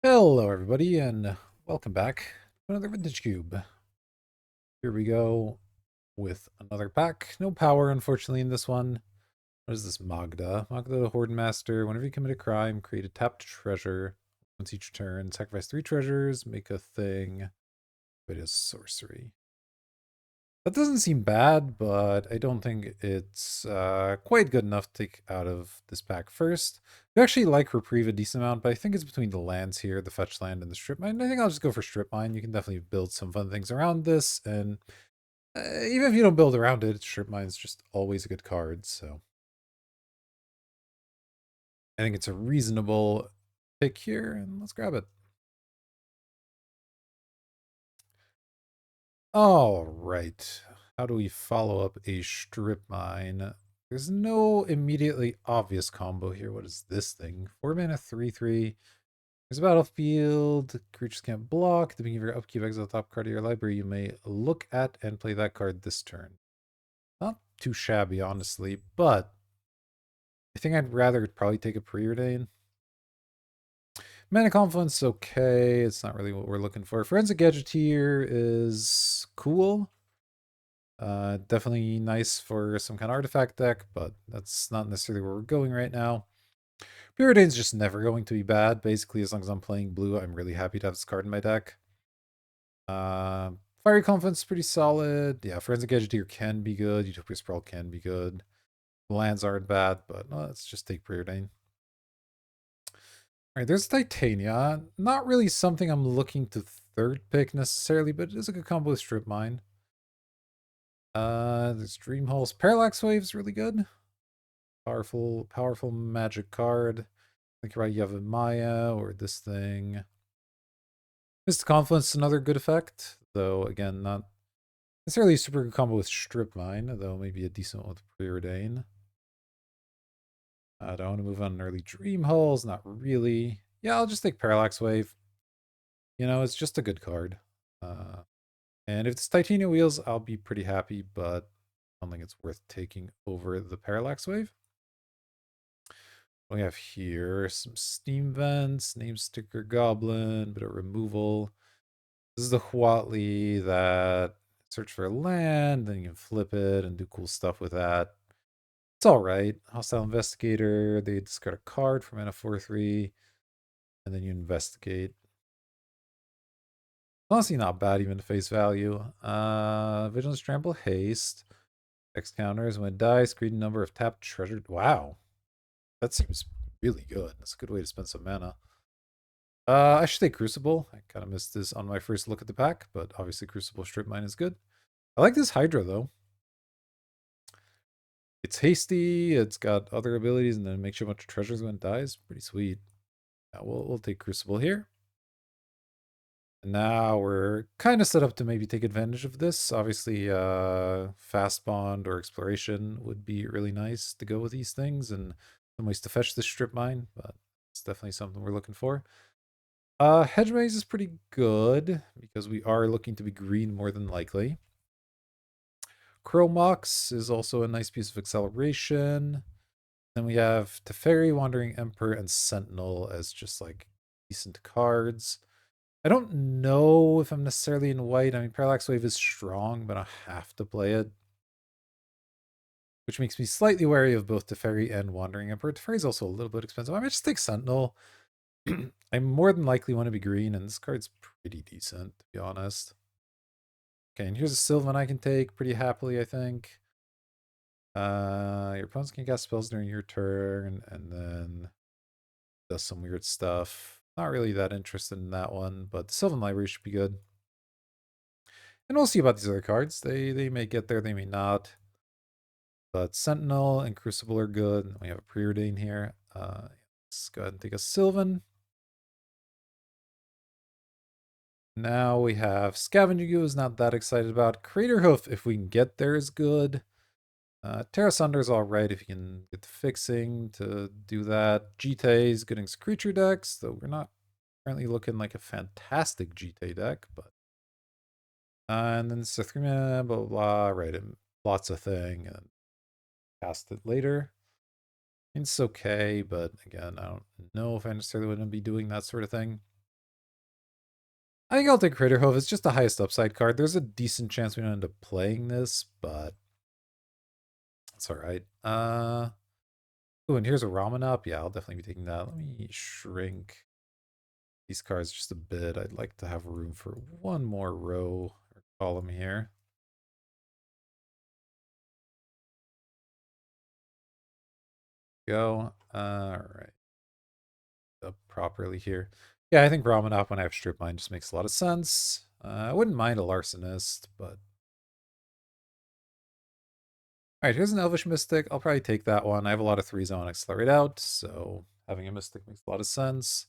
Hello, everybody, and welcome back to another Vintage Cube. Here we go with another pack. No power, unfortunately, in this one. What is this, Magda? Magda, the Horde Master. Whenever you commit a crime, create a tapped treasure. Once each turn, sacrifice 3 treasures, make a thing. It is sorcery. That doesn't seem bad, but I don't think it's quite good enough to take out of this pack first. I actually like Reprieve a decent amount, but I think it's between the lands here, the fetch land and the strip mine. I think I'll just go for strip mine. You can definitely build some fun things around this, and even if you don't build around it, strip mine's just always a good card, so I think it's a reasonable pick here, and let's grab it. All right. How do we follow up a strip mine? There's no immediately obvious combo here. What is this thing? 4 mana, 3/3. There's a battlefield. Creatures can't block. At the beginning of your upkeep, exile the top card of your library. You may look at and play that card this turn. Not too shabby, honestly, but I think I'd rather probably take a Preordain. Mana Confluence, okay. It's not really what we're looking for. Forensic Gadgeteer is cool. Definitely nice for some kind of artifact deck, but that's not necessarily where we're going right now. Preordain's just never going to be bad. Basically, as long as I'm playing blue, I'm really happy to have this card in my deck. Fiery Confidence is pretty solid. Yeah, Forensic Gadgeteer can be good. Utopia Sprawl can be good. The lands aren't bad, but let's just take Preordain. Alright, there's Titania. Not really something I'm looking to third pick necessarily, but it is a good combo with Strip Mine. There's Dream Hulls. Parallax Wave's really good. Powerful magic card. I think you're right, you have a Maya or this thing. Mystic Confluence is another good effect, though again, not necessarily a super good combo with Strip Mine, though maybe a decent one with Preordain. I don't want to move on early Dream Hulls, not really. Yeah, I'll just take Parallax Wave. You know, it's just a good card. And if it's Titania Wheels, I'll be pretty happy, but I don't think it's worth taking over the Parallax Wave. We have here some Steam Vents, Name Sticker Goblin, bit of removal. This is the Huatli that search for land, then you can flip it and do cool stuff with that. It's all right. Hostile Investigator, they discard a card from mana 4/3, and then you investigate. Honestly, not bad even to face value. Vigilance Trample Haste. X counters when it dies, create a number of tapped treasure. Wow. That seems really good. That's a good way to spend some mana. I should say Crucible. I kind of missed this on my first look at the pack, but obviously Crucible Strip Mine is good. I like this Hydra though. It's hasty, it's got other abilities, and then it makes you a bunch of treasures when it dies. Pretty sweet. Yeah, we'll take Crucible here. And now we're kind of set up to maybe take advantage of this. Obviously, Fast Bond or Exploration would be really nice to go with these things, and some ways to fetch this Strip Mine, but it's definitely something we're looking for. Hedge Maze is pretty good because we are looking to be green more than likely. Chromox is also a nice piece of acceleration. Then we have Teferi, Wandering Emperor, and Sentinel as just like decent cards. I don't know if I'm necessarily in white. I mean, Parallax Wave is strong, but I have to play it. Which makes me slightly wary of both Teferi and Wandering Emperor. Teferi's also a little bit expensive. I might just take Sentinel. I more than likely want to be green, and this card's pretty decent, to be honest. Okay, and here's a Sylvan I can take pretty happily, I think. Your opponents can cast spells during your turn, and then does some weird stuff. Not really that interested in that one, but the Sylvan Library should be good. And we'll see about these other cards. They may get there, they may not. But Sentinel and Crucible are good. We have a Preordain here. Let's go ahead and take a Sylvan. Now we have Scavenging Goo is not that excited about. Crater Hoof, if we can get there, is good. Terra Sunder is alright if you can get the fixing to do that. Jite is good against creature decks, though we're not currently looking like a fantastic Jite deck, but and then Sithrima, blah blah blah, right, and lots of thing, and cast it later. It's okay, but again, I don't know if I necessarily want to be doing that sort of thing. I think I'll take Craterhove. It's just the highest upside card. There's a decent chance we don't end up playing this, but it's all right. Oh, and here's a Ramen up. Yeah, I'll definitely be taking that. Let me shrink these cards just a bit. I'd like to have room for one more row or column here. Go. All right. Up properly here. Yeah, I think Ramen up when I have Strip Mine just makes a lot of sense. I wouldn't mind a Larcenist, but all right, here's an Elvish Mystic. I'll probably take that one. I have a lot of 3s I want to accelerate out, so having a Mystic makes a lot of sense.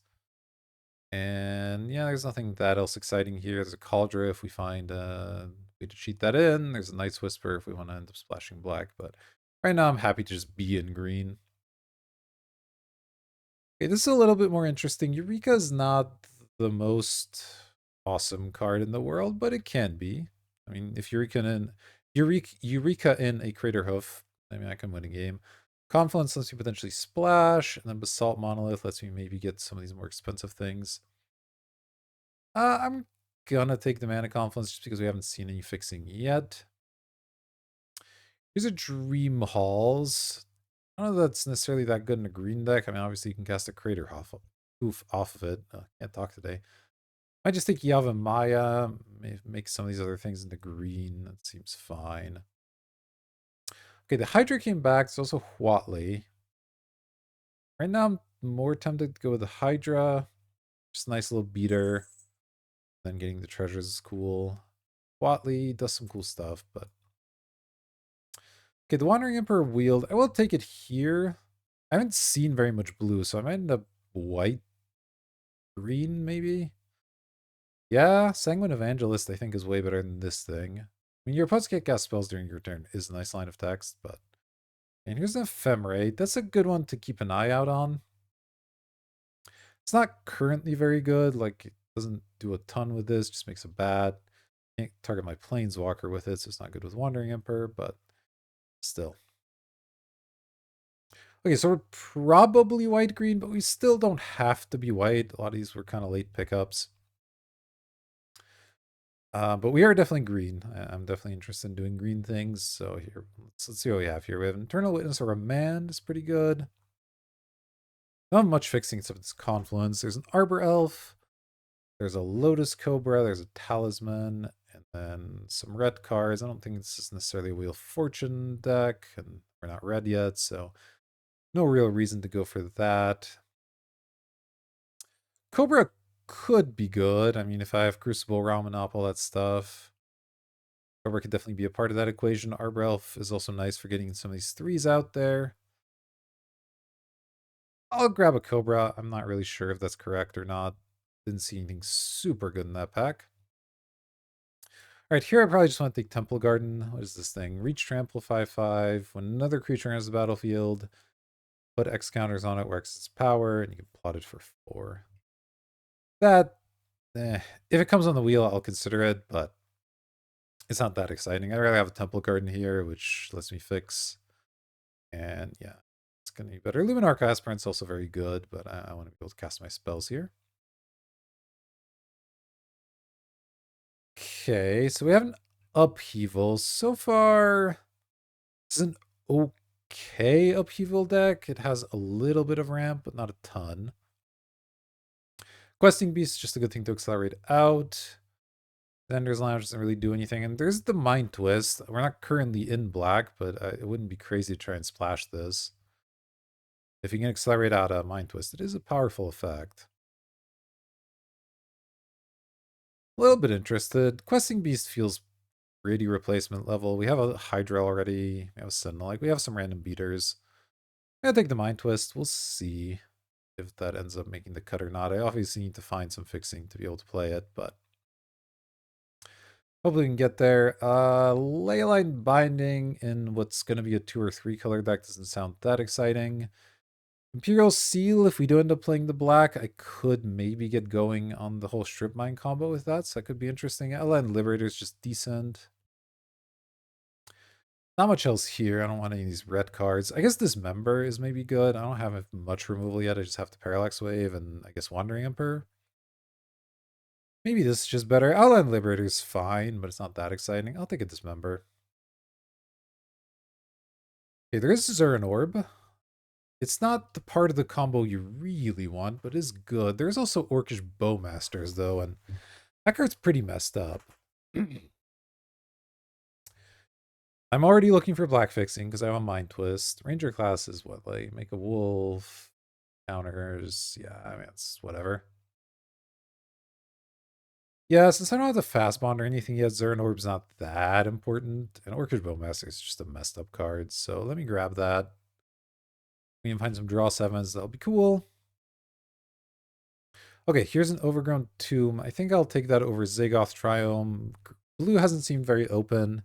And yeah, there's nothing that else exciting here. There's a Cauldra if we find a way to cheat that in. There's a Night's Whisper if we want to end up splashing black, but right now I'm happy to just be in green. Okay, this is a little bit more interesting. Eureka is not the most awesome card in the world, but it can be. I mean, if Eureka in a Crater Hoof, I mean, I can win a game. Confluence lets me potentially splash, and then Basalt Monolith lets me maybe get some of these more expensive things. I'm gonna take the Mana Confluence just because we haven't seen any fixing yet. Here's a Dream Halls. I don't know if that's necessarily that good in a green deck. I mean, obviously you can cast a Crater off of it. Can't talk today. I just take Yavimaya, make some of these other things into green. That seems fine. Okay, the Hydra came back. It's also Huatley. Right now, I'm more tempted to go with the Hydra. Just a nice little beater. Then getting the treasures is cool. Huatley does some cool stuff, but... Okay, the Wandering Emperor Wield. I will take it here. I haven't seen very much blue, so I might end up white, green, maybe? Yeah, Sanguine Evangelist I think is way better than this thing. I mean, your opponents can't cast spells during your turn is a nice line of text, but... And here's an Ephemerate. That's a good one to keep an eye out on. It's not currently very good. Like, it doesn't do a ton with this. Just makes it bad. Can't target my Planeswalker with it, so it's not good with Wandering Emperor, but still. Okay, so we're probably white-green, but we still don't have to be white. A lot of these were kind of late pickups. But we are definitely green. I'm definitely interested in doing green things. So here, let's see what we have here. We have Internal Witness or Remand is pretty good. Not much fixing except its Confluence. There's an Arbor Elf. There's a Lotus Cobra. There's a Talisman. And then some red cards. I don't think this is necessarily a Wheel of Fortune deck. And we're not red yet, so no real reason to go for that. Cobra could be good. I mean, if I have Crucible, Ramen, all that stuff. Cobra could definitely be a part of that equation. Arbor Elf is also nice for getting some of these 3s out there. I'll grab a Cobra. I'm not really sure if that's correct or not. Didn't see anything super good in that pack. All right, here I probably just want to take Temple Garden. What is this thing? Reach Trample 5/5. When another creature enters the battlefield, put X counters on it where X is power, and you can plot it for 4. That, if it comes on the wheel, I'll consider it, but it's not that exciting. I'd rather have a Temple Garden here, which lets me fix. And yeah, it's going to be better. Luminarch Aspirant's also very good, but I want to be able to cast my spells here. Okay, so we have an Upheaval. So far, this is an okay Upheaval deck. It has a little bit of ramp, but not a ton. Questing Beast is just a good thing to accelerate out. Ender's Lounge doesn't really do anything. And there's the Mind Twist. We're not currently in black, but it wouldn't be crazy to try and splash this. If you can accelerate out a Mind Twist, it is a powerful effect. A little bit interested. Questing Beast feels pretty replacement level. We have a Hydra already. We have a Sentinel. Like, we have some random beaters. I'm gonna take the Mind Twist. We'll see if that ends up making the cut or not. I obviously need to find some fixing to be able to play it, but hopefully we can get there. Leyline Binding in what's going to be a 2 or 3 color deck doesn't sound that exciting. Imperial Seal, if we do end up playing the black, I could maybe get going on the whole Strip Mine combo with that, so that could be interesting. Outland Liberator is just decent. Not much else here. I don't want any of these red cards. I guess Dismember is maybe good. I don't have much removal yet. I just have the Parallax Wave and I guess Wandering Emperor. Maybe this is just better. Outland Liberator's fine, but it's not that exciting. I'll take a Dismember. Okay, there is Zurin Orb. It's not the part of the combo you really want, but is good. There's also Orcish Bowmasters, though, and that card's pretty messed up. I'm already looking for black fixing because I want Mind Twist. Ranger class is what, like, make a wolf, counters. Yeah, I mean, it's whatever. Yeah, since I don't have the fast bond or anything yet, Zurin Orb's not that important. And Orcish Bowmaster is just a messed up card, so let me grab that. We can find some draw sevens, that'll be cool. Okay, here's an Overgrown Tomb. I think I'll take that over Zagoth Triome. Blue hasn't seemed very open.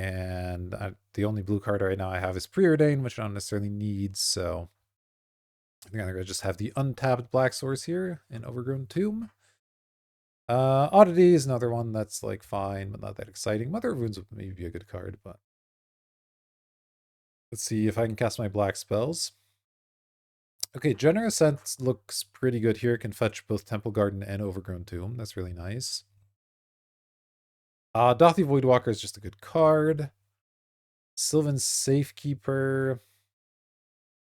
And the only blue card right now I have is Preordain, which I don't necessarily need, so I think I'm going to just have the untapped black source here in Overgrown Tomb. Oddity is another one that's like fine, but not that exciting. Mother of Wounds would maybe be a good card, but let's see if I can cast my black spells. Okay, Generous Sense looks pretty good here. It can fetch both Temple Garden and Overgrown Tomb. That's really nice. Dauthi Voidwalker is just a good card. Sylvan Safekeeper.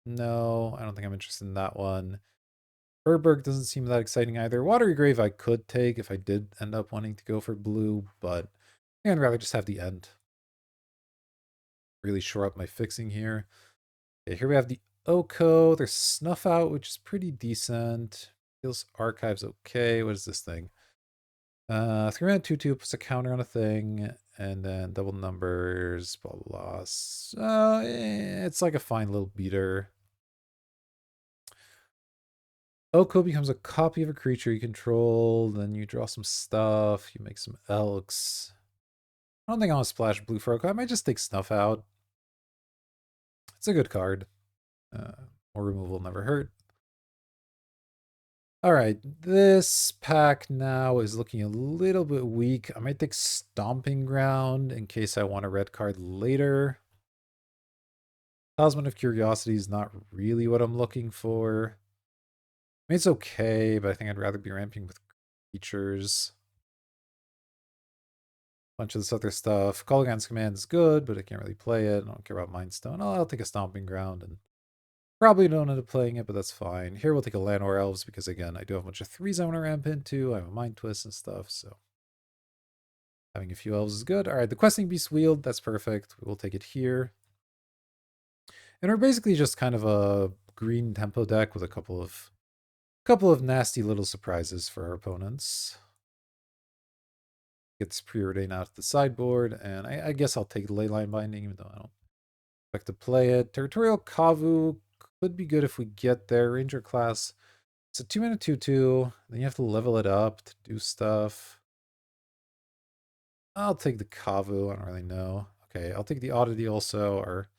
No, I don't think I'm interested in that one. Urberg doesn't seem that exciting either. Watery Grave I could take if I did end up wanting to go for blue, but I'd rather just have the end. Really shore up my fixing here. Okay, here we have the Oko. There's Snuff Out, which is pretty decent. Feels Archives okay. What is this thing? 3-mana 2/2 puts a counter on a thing, and then double numbers, blah blah blah. It's like a fine little beater. Oko becomes a copy of a creature you control, then you draw some stuff, you make some Elks. I don't think I want to splash blue for Oko. I might just take Snuff Out. It's a good card. More removal never hurt. Alright, this pack now is looking a little bit weak. I might take Stomping Ground in case I want a red card later. Talisman of Curiosity is not really what I'm looking for. I mean, it's okay, but I think I'd rather be ramping with creatures. Bunch of this other stuff. Kolaghan's Command is good, but I can't really play it. I don't care about Mind Stone. I'll take a Stomping Ground and probably don't end up playing it, but that's fine. Here we'll take a Llanowar Elves because, again, I do have a bunch of 3s I want to ramp into. I have a Mind Twist and stuff, so having a few elves is good. All right, the Questing Beast Wield, that's perfect. We'll take it here. And we're basically just kind of a green tempo deck with a couple of nasty little surprises for our opponents. Get this Preordain out of the sideboard, and I guess I'll take the Leyline Binding, even though I don't expect to play it. Territorial Kavu could be good if we get there. Ranger class, it's a 2-mana 2/2. Then you have to level it up to do stuff. I'll take the Kavu. I don't really know. Okay, I'll take the Oddity also. Our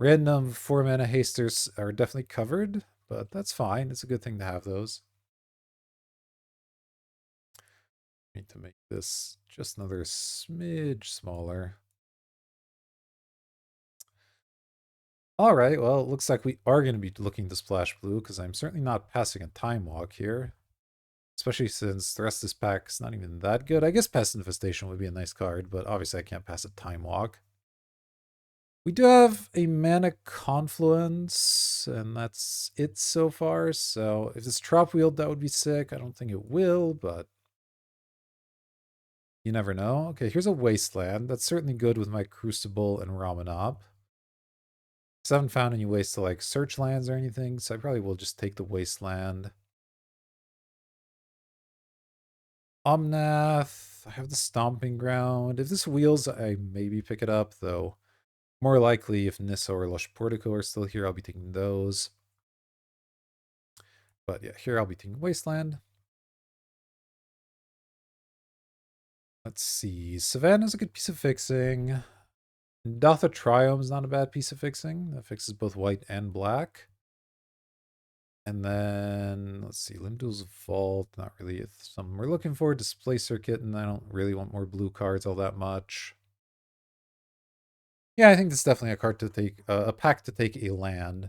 random 4-mana hasters are definitely covered, but that's fine. It's a good thing to have those. Need to make this just another smidge smaller. All right, well, it looks like we are going to be looking to splash blue because I'm certainly not passing a Time Walk here. Especially since the rest of this pack is not even that good. I guess Pest Infestation would be a nice card, but obviously I can't pass a Time Walk. We do have a Mana Confluence, and that's it so far. So if it's Trop Wield, that would be sick. I don't think it will, but you never know. Okay, here's a Wasteland. That's certainly good with my Crucible and Ramanop. I haven't found any ways to like search lands or anything, so I probably will just take the Wasteland. Omnath, I have the Stomping Ground. If this wheels, I maybe pick it up, though. More likely, if Nissa or Lush Portico are still here, I'll be taking those. But yeah, here I'll be taking Wasteland. Let's see. Savannah's a good piece of fixing. Datha Triome is not a bad piece of fixing. That fixes both white and black. And then, let's see, Limdul's Vault, not really something we're looking for. Display Circuit, and I don't really want more blue cards all that much. Yeah, I think this is definitely a card to take, a pack to take a land.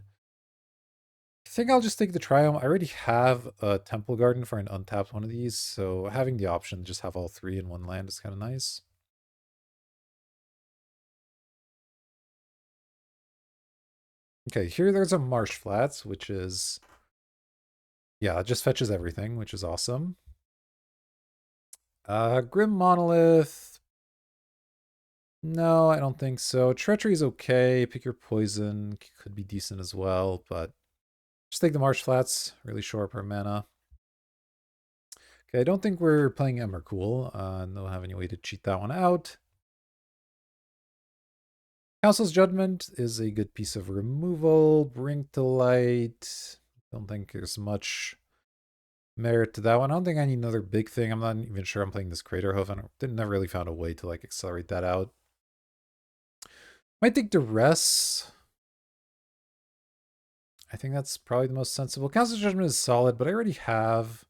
I think I'll just take the Triome. I already have a Temple Garden for an untapped one of these, so having the option to just have all three in one land is kind of nice. Okay, here there's a Marsh Flats, which is... yeah, it just fetches everything, which is awesome. Grim Monolith... no, I don't think so. Treachery is okay. Pick your poison could be decent as well, but just take the Marsh Flats. Really short per mana. Okay, I don't think we're playing Emrakul. Don't have any way to cheat that one out. Council's Judgment is a good piece of removal. Bring to Light. Don't think there's much merit to that one. I don't think I need another big thing. I'm not even sure I'm playing this Craterhoof. Never really found a way to like accelerate that out. Might take Duress. I think that's probably the most sensible. Council's Judgment is solid, but I already have a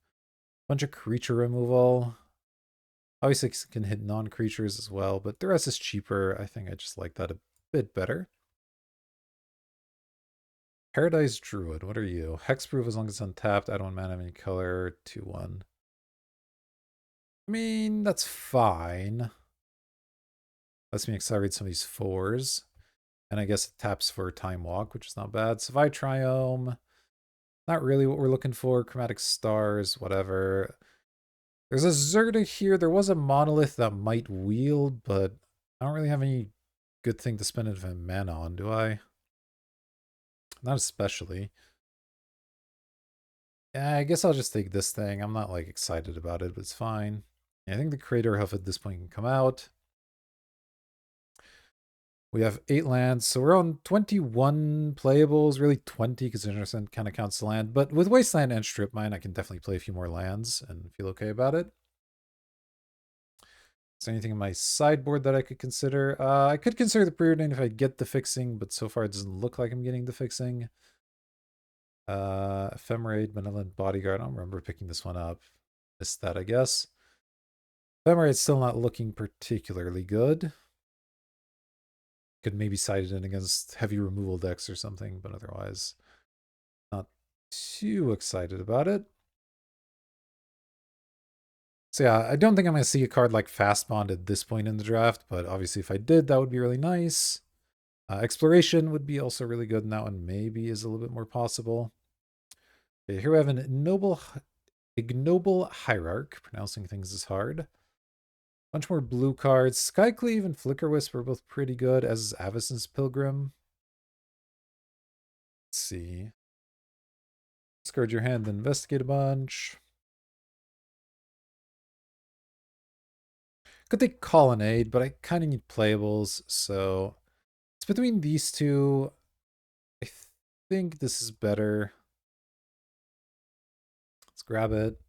bunch of creature removal. Obviously, it can hit non-creatures as well, but Duress is cheaper. I think I just like that a bit better. Paradise Druid, what are you? Hexproof as long as it's untapped. I don't mana of any color. 2/1. I mean, that's fine. Lets me accelerate some of these 4s. And I guess it taps for Time Walk, which is not bad. Savai Triome. Not really what we're looking for. Chromatic Stars, whatever. There's a Zerta here. There was a Monolith that might wield, but I don't really have any good thing to spend infinite mana on, do I? Not especially. Yeah, I guess I'll just take this thing. I'm not like excited about it, but it's fine. Yeah, I think the Craterhoof at this point can come out. We have 8 lands, so we're on 21 playables, really 20 because Innocent kind of counts the land. But with Wasteland and Strip Mine, I can definitely play a few more lands and feel okay about it. Is there anything in my sideboard that I could consider? I could consider the Preordain if I get the fixing, but so far it doesn't look like I'm getting the fixing. Ephemerate, Benevolent Bodyguard. I don't remember picking this one up. Missed that, I guess. Ephemerate's still not looking particularly good. Could maybe side it in against heavy removal decks or something, but otherwise not too excited about it. So yeah, I don't think I'm going to see a card like Fast Bond at this point in the draft, but obviously if I did, that would be really nice. Exploration would be also really good, and that one maybe is a little bit more possible. Okay, here we have an Ignoble Hierarch. Pronouncing things is hard. Bunch more blue cards. Skycleave and Flicker Wisp are both pretty good, as is Avacyn's Pilgrim. Let's see. Discard your hand, then investigate a bunch. Could take Colonnade, but I kind of need playables, so it's between these two. I think this is better. Let's grab it.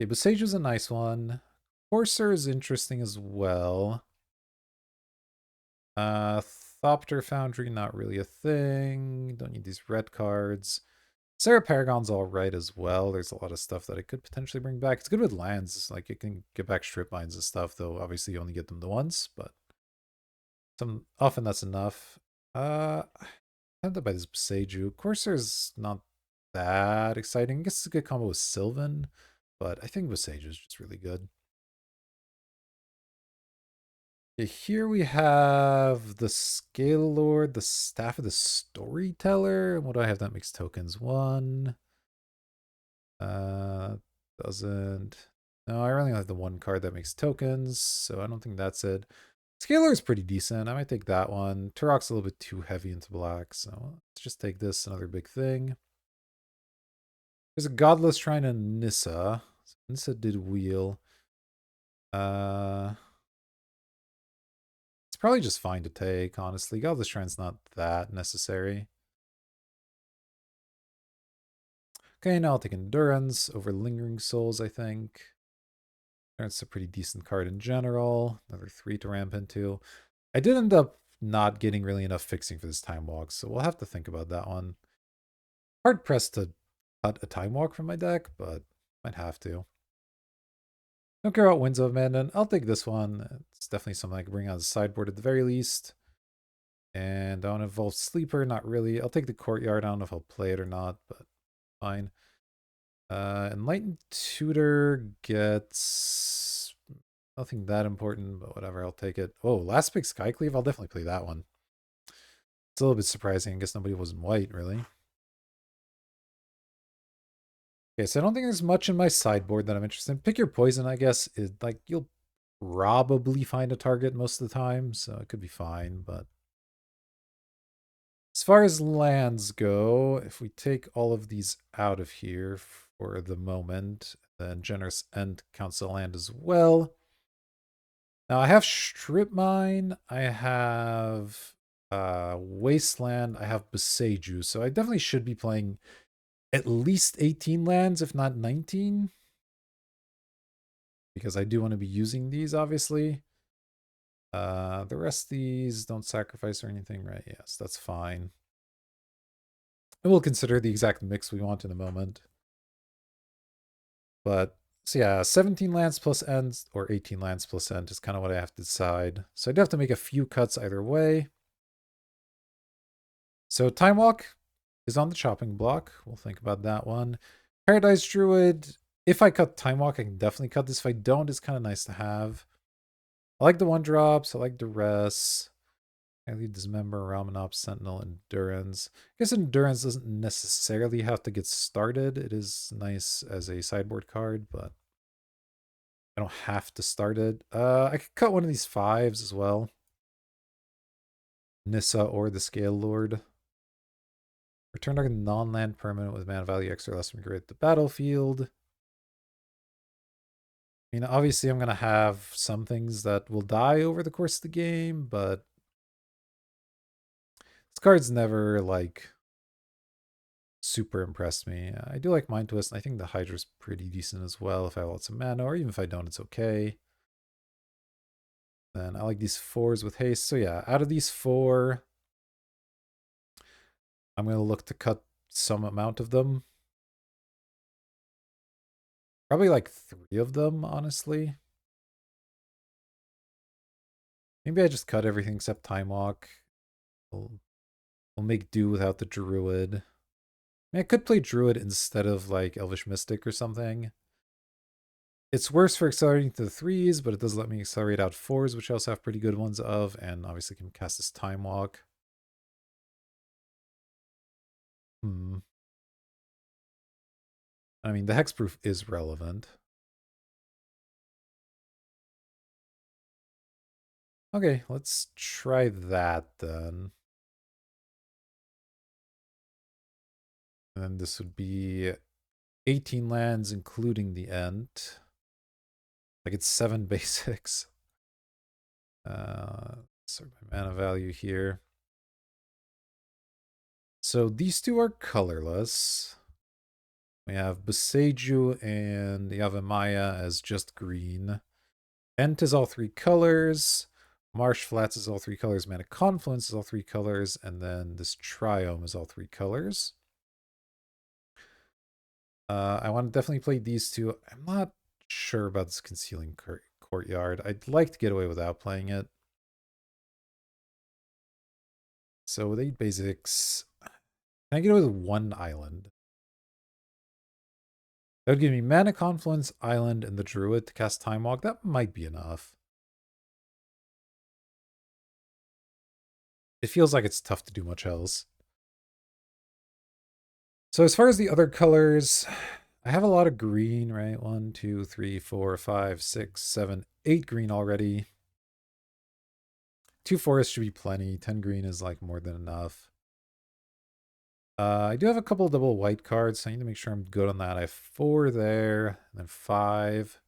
Okay, Besage is a nice one. Courser is interesting as well. Thopter Foundry, not really a thing. Don't need these red cards. Sarah Paragon's alright as well. There's a lot of stuff that I could potentially bring back. It's good with lands. Like, it can get back strip mines and stuff, though obviously you only get them the once, but often that's enough. I'm tempted by this Seiju. Corsair's not that exciting. I guess it's a good combo with Sylvan, but I think Seiju is just really good. Okay, here we have the Scale Lord, the Staff of the Storyteller. What do I have that makes tokens? 1. Doesn't. No, I only have the 1 card that makes tokens, so I don't think that's it. Scalar is pretty decent. I might take that one. Turok's a little bit too heavy into black, so let's just take this, another big thing. There's a Godless Shrine and Nissa. So Nissa did wheel. It's probably just fine to take, honestly. Godless Shrine's not that necessary. Okay, now I'll take Endurance over Lingering Souls, I think. It's a pretty decent card in general. Another 3 to ramp into. I did end up not getting really enough fixing for this Time Walk, so we'll have to think about that one. Hard pressed to cut a Time Walk from my deck, but might have to. Don't care about Winds of Abandon. I'll take this one. It's definitely something I can bring on the sideboard at the very least. And I don't involve Sleeper, not really. I'll take the Courtyard. I don't know if I'll play it or not, but fine. Enlightened Tutor gets nothing that important, but whatever, I'll take it. Oh, Last Big Skycleave? I'll definitely play that one. It's a little bit surprising. I guess nobody was in white, really. Okay, so I don't think there's much in my sideboard that I'm interested in. Pick your poison, I guess. Is like you'll probably find a target most of the time, so it could be fine, but as far as lands go, if we take all of these out of here for the moment, then Generous End counts a land as well. Now I have Strip Mine, I have Wasteland, I have Boseiju, so I definitely should be playing at least 18 lands, if not 19. Because I do want to be using these, obviously. The rest of these don't sacrifice or anything, right? Yes, that's fine. And we'll consider the exact mix we want in a moment. But, so yeah, 17 lands plus end, or 18 lands plus end is kind of what I have to decide. So I do have to make a few cuts either way. So Time Walk is on the chopping block. We'll think about that one. Paradise Druid, if I cut Time Walk, I can definitely cut this. If I don't, it's kind of nice to have. I like the 1-drops. I like Duress. I lead Dismember, Ramanop, Sentinel, Endurance. I guess Endurance doesn't necessarily have to get started. It is nice as a sideboard card, but I don't have to start it. I could cut one of these 5s as well. Nissa or the Scale Lord. Return target non-land permanent with mana value X or less from grid to the battlefield. I mean, obviously I'm going to have some things that will die over the course of the game, but this card's never, like, super impressed me. I do like Mind Twist, and I think the Hydra's pretty decent as well if I have lots of mana, or even if I don't, it's okay. Then I like these 4s with haste. So yeah, out of these 4, I'm going to look to cut some amount of them. Probably like 3 of them, honestly. Maybe I just cut everything except Time Walk. We'll make do without the Druid. I mean, I could play Druid instead of like Elvish Mystic or something. It's worse for accelerating to the 3s, but it does let me accelerate out 4s, which I also have pretty good ones of, and obviously can cast this Time Walk. I mean, the hexproof is relevant. Okay, let's try that then. And then this would be 18 lands, including the end. Like it's 7 basics. Sort my mana value here. So these 2 are colorless. We have Boseiju and Yavimaya as just green. Ent is all 3 colors. Marsh Flats is all 3 colors. Mana Confluence is all 3 colors. And then this Triome is all 3 colors. I want to definitely play these 2. I'm not sure about this Concealing Courtyard. I'd like to get away without playing it. So with 8 basics, can I get away with 1 island? That would give me Mana Confluence, Island, and the Druid to cast Time Walk. That might be enough. It feels like it's tough to do much else. So as far as the other colors, I have a lot of green, right? 1, 2, 3, 4, 5, 6, 7, 8 green already. 2 forests should be plenty. 10 green is like more than enough. I do have a couple double white cards, so I need to make sure I'm good on that. I have 4 there, and then 5.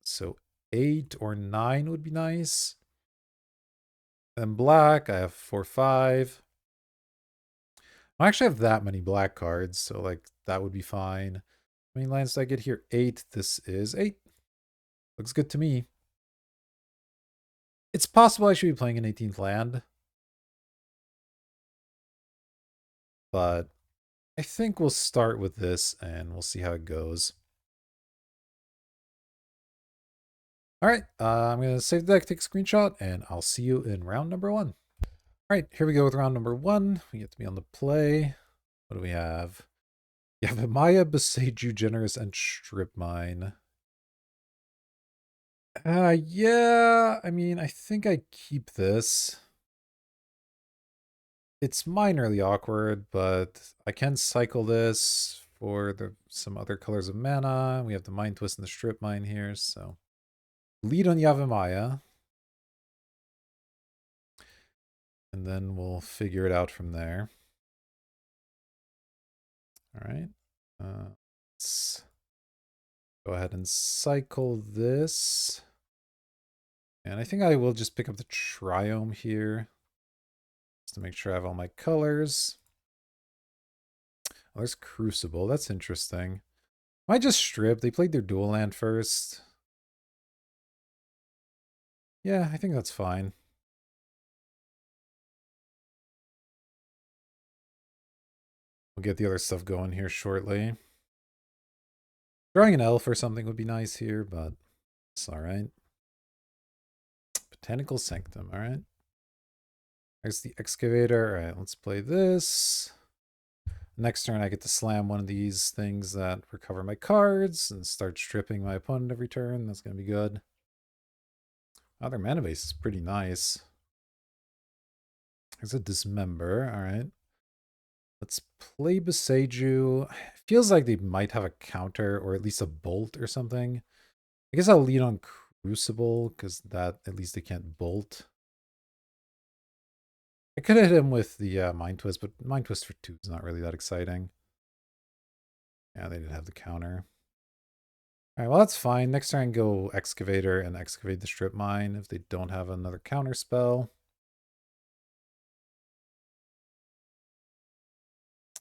So 8 or 9 would be nice. Then black, I have 4, 5. I don't actually have that many black cards, so like that would be fine. How many lands did I get here? 8. This is 8. Looks good to me. It's possible I should be playing an 18th land, but I think we'll start with this and we'll see how it goes. All right, I'm going to save the deck, take a screenshot, and I'll see you in round number 1. All right, here we go with round number 1. We get to be on the play. What do we have? You have Amaya, Boseiju, Generous, and Strip Mine. Yeah, I mean, I think I keep this. It's minorly awkward, but I can cycle this for some other colors of mana. We have the Mind Twist and the Strip Mine here, so lead on Yavimaya. And then we'll figure it out from there. All right. Let's go ahead and cycle this. And I think I will just pick up the Triome here, just to make sure I have all my colors. Oh, there's Crucible. That's interesting. Might just strip. They played their dual land first. Yeah, I think that's fine. We'll get the other stuff going here shortly. Drawing an elf or something would be nice here, but it's all right. Botanical Sanctum, all right. There's the Excavator. All right, let's play this. Next turn, I get to slam one of these things that recover my cards and start stripping my opponent every turn. That's going to be good. Oh, their mana base is pretty nice. There's a Dismember. All right. Let's play Boseiju. Feels like they might have a counter or at least a bolt or something. I guess I'll lead on Crucible because that at least they can't bolt. I could hit him with the Mind Twist, but Mind Twist for 2 is not really that exciting. Yeah, they didn't have the counter. All right, well, that's fine. Next turn, go Excavator and excavate the Strip Mine if they don't have another counter spell.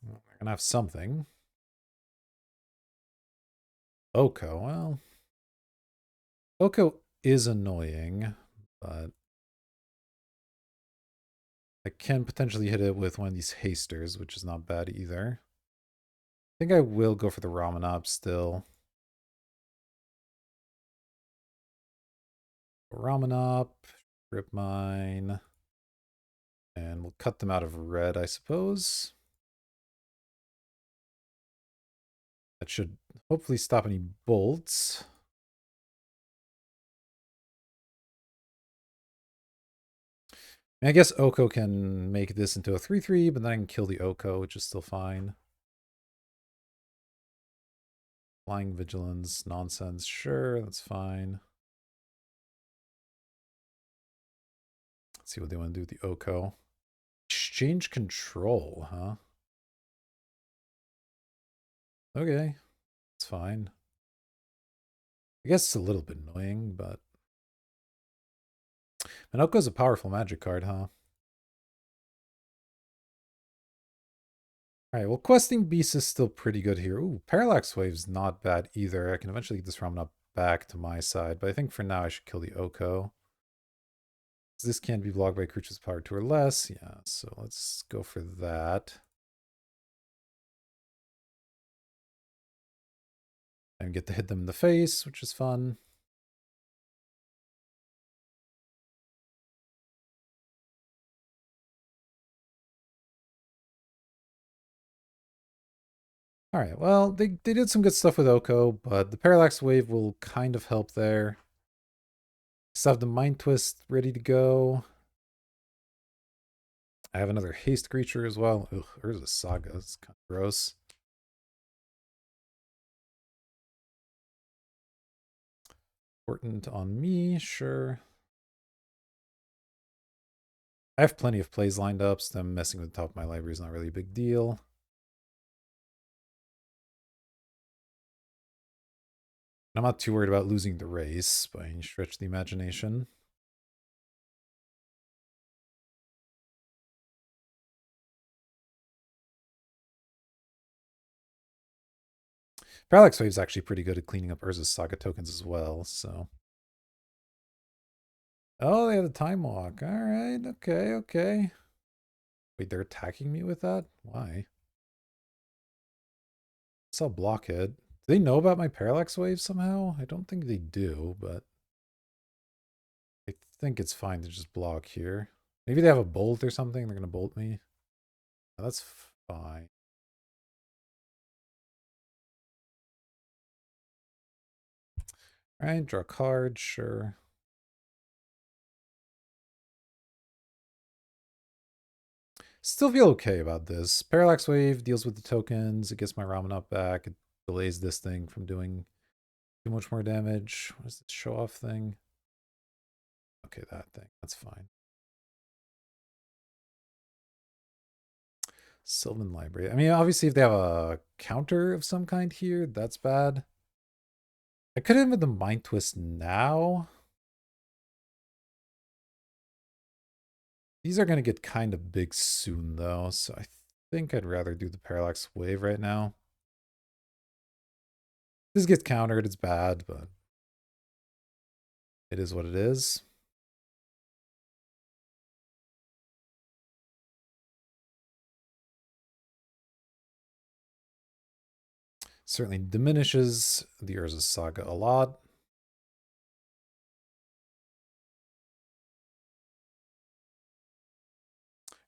Well, they're going to have something. Oko, well. Oko is annoying, but I can potentially hit it with one of these hasters, which is not bad either. I think I will go for the Ramanop still. Ramanop, Strip Mine, and we'll cut them out of red, I suppose. That should hopefully stop any bolts. I guess Oko can make this into a 3/3, but then I can kill the Oko, which is still fine. Flying Vigilance, nonsense. Sure, that's fine. Let's see what they want to do with the Oko. Exchange control, huh? Okay, it's fine. I guess it's a little bit annoying, but... And Oko's a powerful magic card, huh? Alright, well, Questing Beast is still pretty good here. Ooh, Parallax Wave's not bad either. I can eventually get this Ramen back to my side, but I think for now I should kill the Oko. This can be blocked by creatures power 2 or less. Yeah, so let's go for that. And get to hit them in the face, which is fun. All right, well, they did some good stuff with Oko, but the Parallax Wave will kind of help there. Still have the Mind Twist ready to go. I have another haste creature as well. Ugh, Urza Saga. It's kind of gross. Important on me, sure. I have plenty of plays lined up, so them messing with the top of my library is not really a big deal. I'm not too worried about losing the race by any stretch of the imagination. Parallax Wave is actually pretty good at cleaning up Urza's Saga tokens as well, so. Oh, they have a Time Walk. All right, okay, okay. Wait, they're attacking me with that? Why? I'll block it. Do they know about my Parallax Wave somehow? I don't think they do, but... think it's fine to just block here. Maybe they have a bolt or something. They're going to bolt me. That's fine. All right, draw a card, sure. Still feel okay about this. Parallax Wave deals with the tokens. It gets my Ramen up back. It delays this thing from doing too much more damage. What is this show off thing? Okay, that thing. That's fine. Sylvan Library. I mean, obviously, if they have a counter of some kind here, that's bad. I could have with the Mind Twist now. These are going to get kind of big soon, though, so I think I'd rather do the Parallax Wave right now. This gets countered, it's bad, but it is what it is. Certainly diminishes the Urza Saga a lot.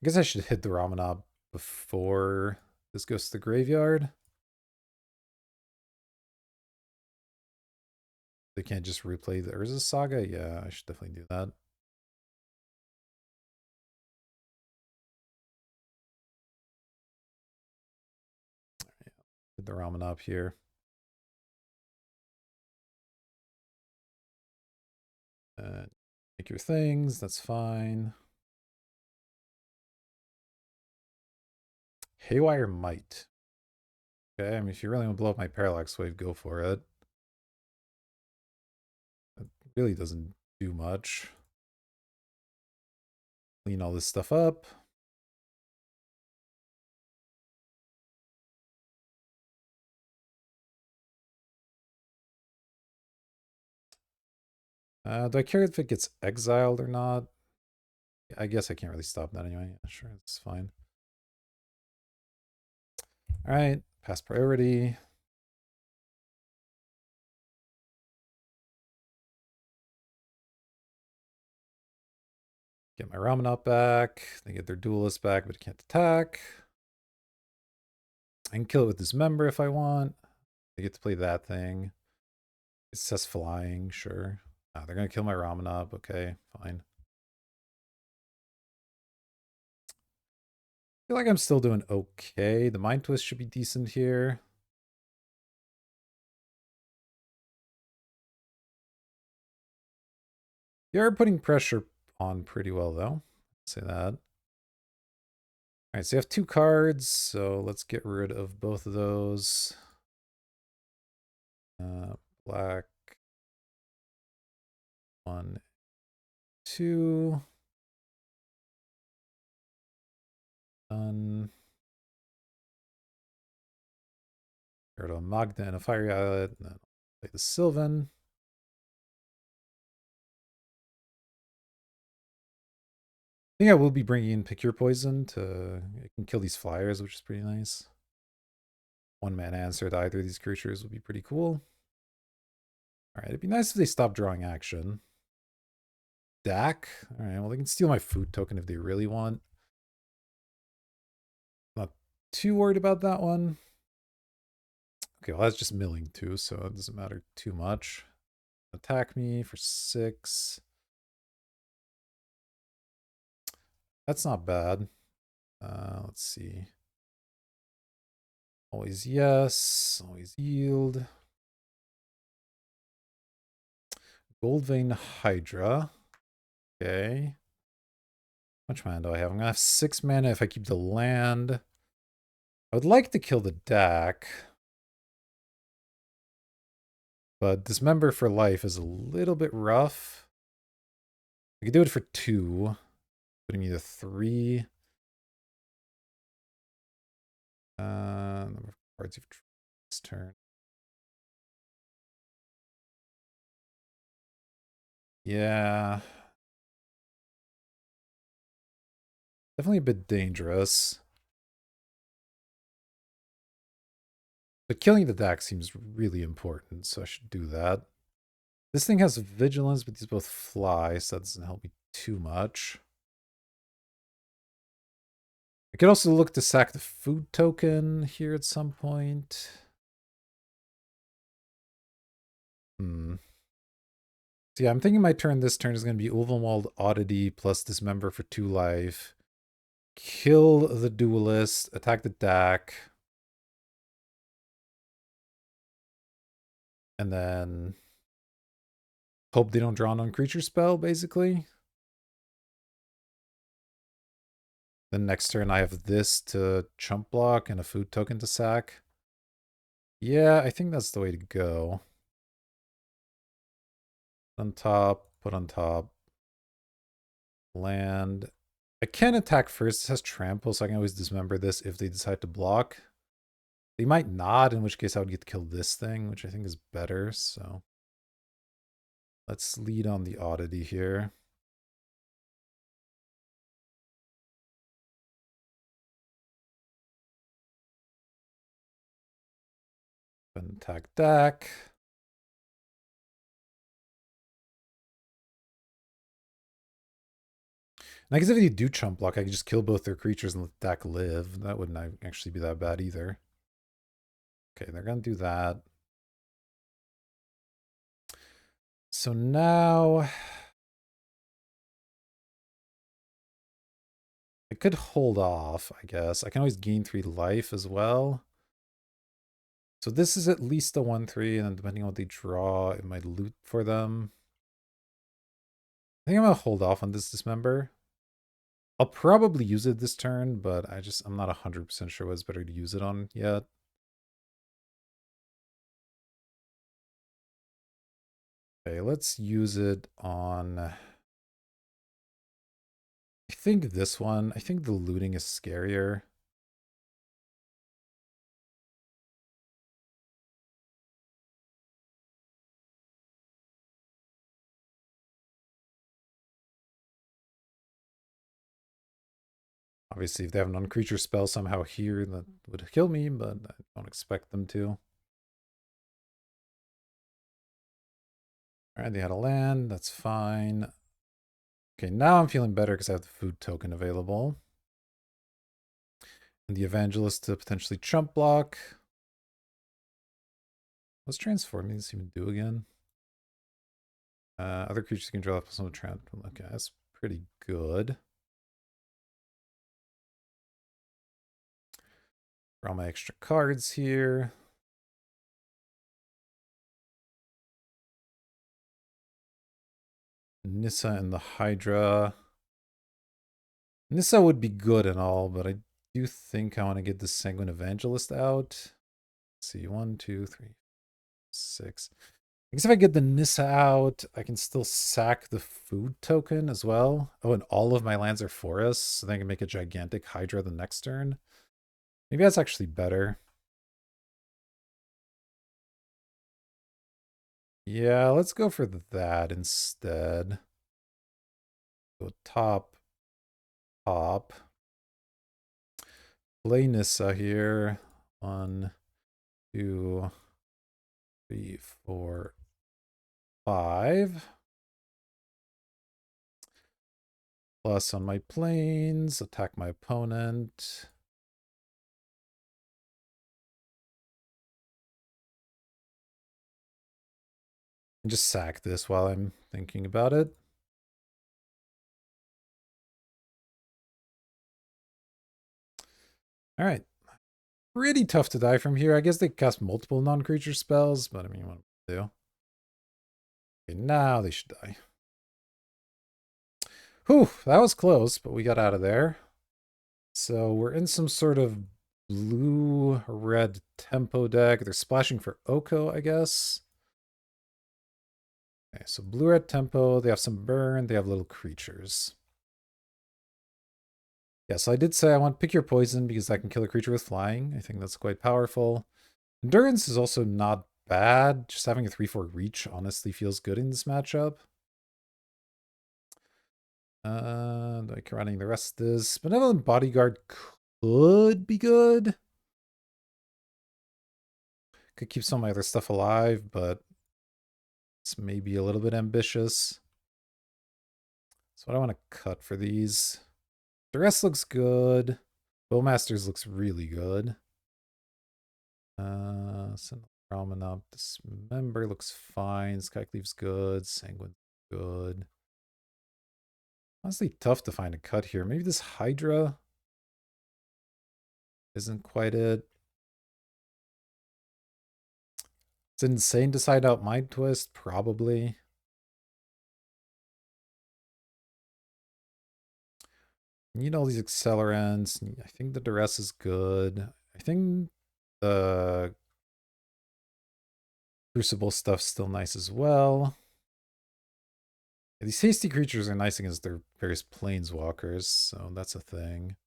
I guess I should hit the Ramanab before this goes to the graveyard. They can't just replay the Urza Saga? Yeah, I should definitely do that. Hit the Ramanab here. Make your things, that's fine. Haywire Might. Okay, I mean, if you really want to blow up my Parallax Wave, go for it. It really doesn't do much. Clean all this stuff up. Do I care if it gets exiled or not? I guess I can't really stop that anyway. Sure, it's fine. All right, pass priority. Get my Ramanop back. They get their duelist back, but it can't attack. I can kill it with this member if I want. They get to play that thing. It says flying, sure. They're going to kill my Ramanop. Okay, fine. I feel like I'm still doing okay. The Mind Twist should be decent here. You're putting pressure on pretty well, though. Say that. All right, so you have 2 cards, so let's get rid of both of those. Black. 1, 2. Done. Get rid of a Magda and a Fiery Islet, and then play the Sylvan. I think I will be bringing in Pick Your Poison to it can kill these flyers, which is pretty nice. 1-mana answer to either of these creatures would be pretty cool. All right, it'd be nice if they stopped drawing action. Dak. All right, well, they can steal my food token if they really want. Not too worried about that one. Okay, well, that's just milling too, so it doesn't matter too much. Attack me for 6. That's not bad. Let's see. Always yes. Always yield. Goldvein Hydra. Okay. How much mana do I have? I'm going to have 6 mana if I keep the land. I would like to kill the Dak. But Dismember for life is a little bit rough. I could do it for 2. Putting me to 3. Number of cards you've drawn this turn. Yeah. Definitely a bit dangerous. But killing the Dak seems really important, so I should do that. This thing has vigilance, but these both fly, so that doesn't help me too much. I could also look to sack the food token here at some point. So yeah, I'm thinking my turn this turn is going to be Ulvenwald Oddity plus Dismember for 2 life. Kill the Duelist, attack the Dak. And then hope they don't draw an on-creature spell, basically. Then next turn I have this to chump block and a food token to sack. Yeah, I think that's the way to go. On top, put on top. Land. I can attack first. This has trample, so I can always dismember this if they decide to block. They might not, in which case I would get to kill this thing, which I think is better, so. Let's lead on the oddity here. And attack Dak. And I guess if you do chump block, I could just kill both their creatures and let Dak live. That wouldn't actually be that bad either. Okay, they're going to do that. So now I could hold off, I guess. I can always gain 3 life as well. So this is at least a 1/3, and then depending on what they draw, it might loot for them. I think I'm going to hold off on this Dismember. I'll probably use it this turn, but I'm not 100% sure what's better to use it on yet. Okay, let's use it on... I think this one. I think the looting is scarier. Obviously, if they have an on-creature spell somehow here, that would kill me, but I don't expect them to. Alright, they had a land. That's fine. Okay, now I'm feeling better because I have the food token available. And the Evangelist to potentially chump block. What's transforming this even do again? Other creatures can draw up some trample. Okay, that's pretty good. Draw my extra cards here. Nissa and the Hydra. Nissa would be good and all, but I do think I want to get the Sanguine Evangelist out. Let's see, 1, 2, 3, 6. I guess if I get the Nissa out, I can still sack the food token as well. Oh, and all of my lands are forests, so then I can make a gigantic Hydra the next turn. Maybe that's actually better. Yeah, let's go for that instead. Go top, top. Play Nissa here. 1, 2, 3, 4, 5. Plus on my planes, attack my opponent. And just sack this while I'm thinking about it. All right. Pretty tough to die from here. I guess they cast multiple non-creature spells, but I mean, what do they do? Okay, now they should die. Whew, that was close, but we got out of there. So we're in some sort of blue-red tempo deck. They're splashing for Oko, I guess. Okay, so blue-red tempo. They have some burn. They have little creatures. Yeah, so I did say I want pick your poison because I can kill a creature with flying. I think that's quite powerful. Endurance is also not bad. Just having a 3/4 reach honestly feels good in this matchup. Like running the rest of this. Benevolent Bodyguard could be good. Could keep some of my other stuff alive, but It's maybe a little bit ambitious. So what I want to cut for these. The rest looks good. Bowmasters looks really good. Promenade, Dismember looks fine. Skycleave's good. Sanguine's good. Honestly, tough to find a cut here. Maybe this Hydra isn't quite it. It's insane to side out Mind Twist, probably. Need all these accelerants. I think the duress is good. I think the Crucible stuff's still nice as well. Yeah, these hasty creatures are nice against their various planeswalkers, so that's a thing.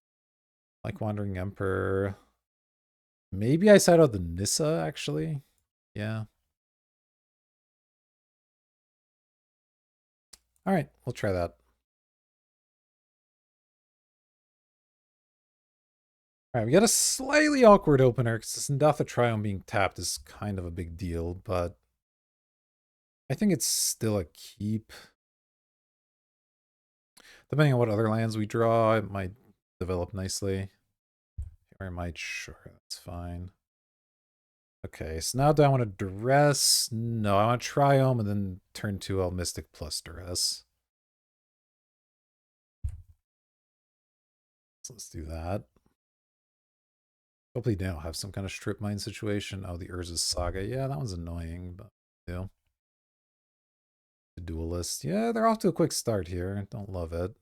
Like Wandering Emperor. Maybe I side out the Nissa, actually. Yeah. Alright, we'll try that. Alright, we got a slightly awkward opener, because this Ndatha Triome being tapped is kind of a big deal, but I think it's still a keep. Depending on what other lands we draw, it might develop nicely. Or it might, sure, that's fine. Okay, so now do I want to duress? No, I want to Triome and then turn 2 Mystic plus duress. So let's do that. Hopefully they don't have some kind of strip mine situation. Oh, the Urza's Saga. Yeah, that one's annoying, but yeah. The Duelist. Yeah, they're off to a quick start here. Don't love it.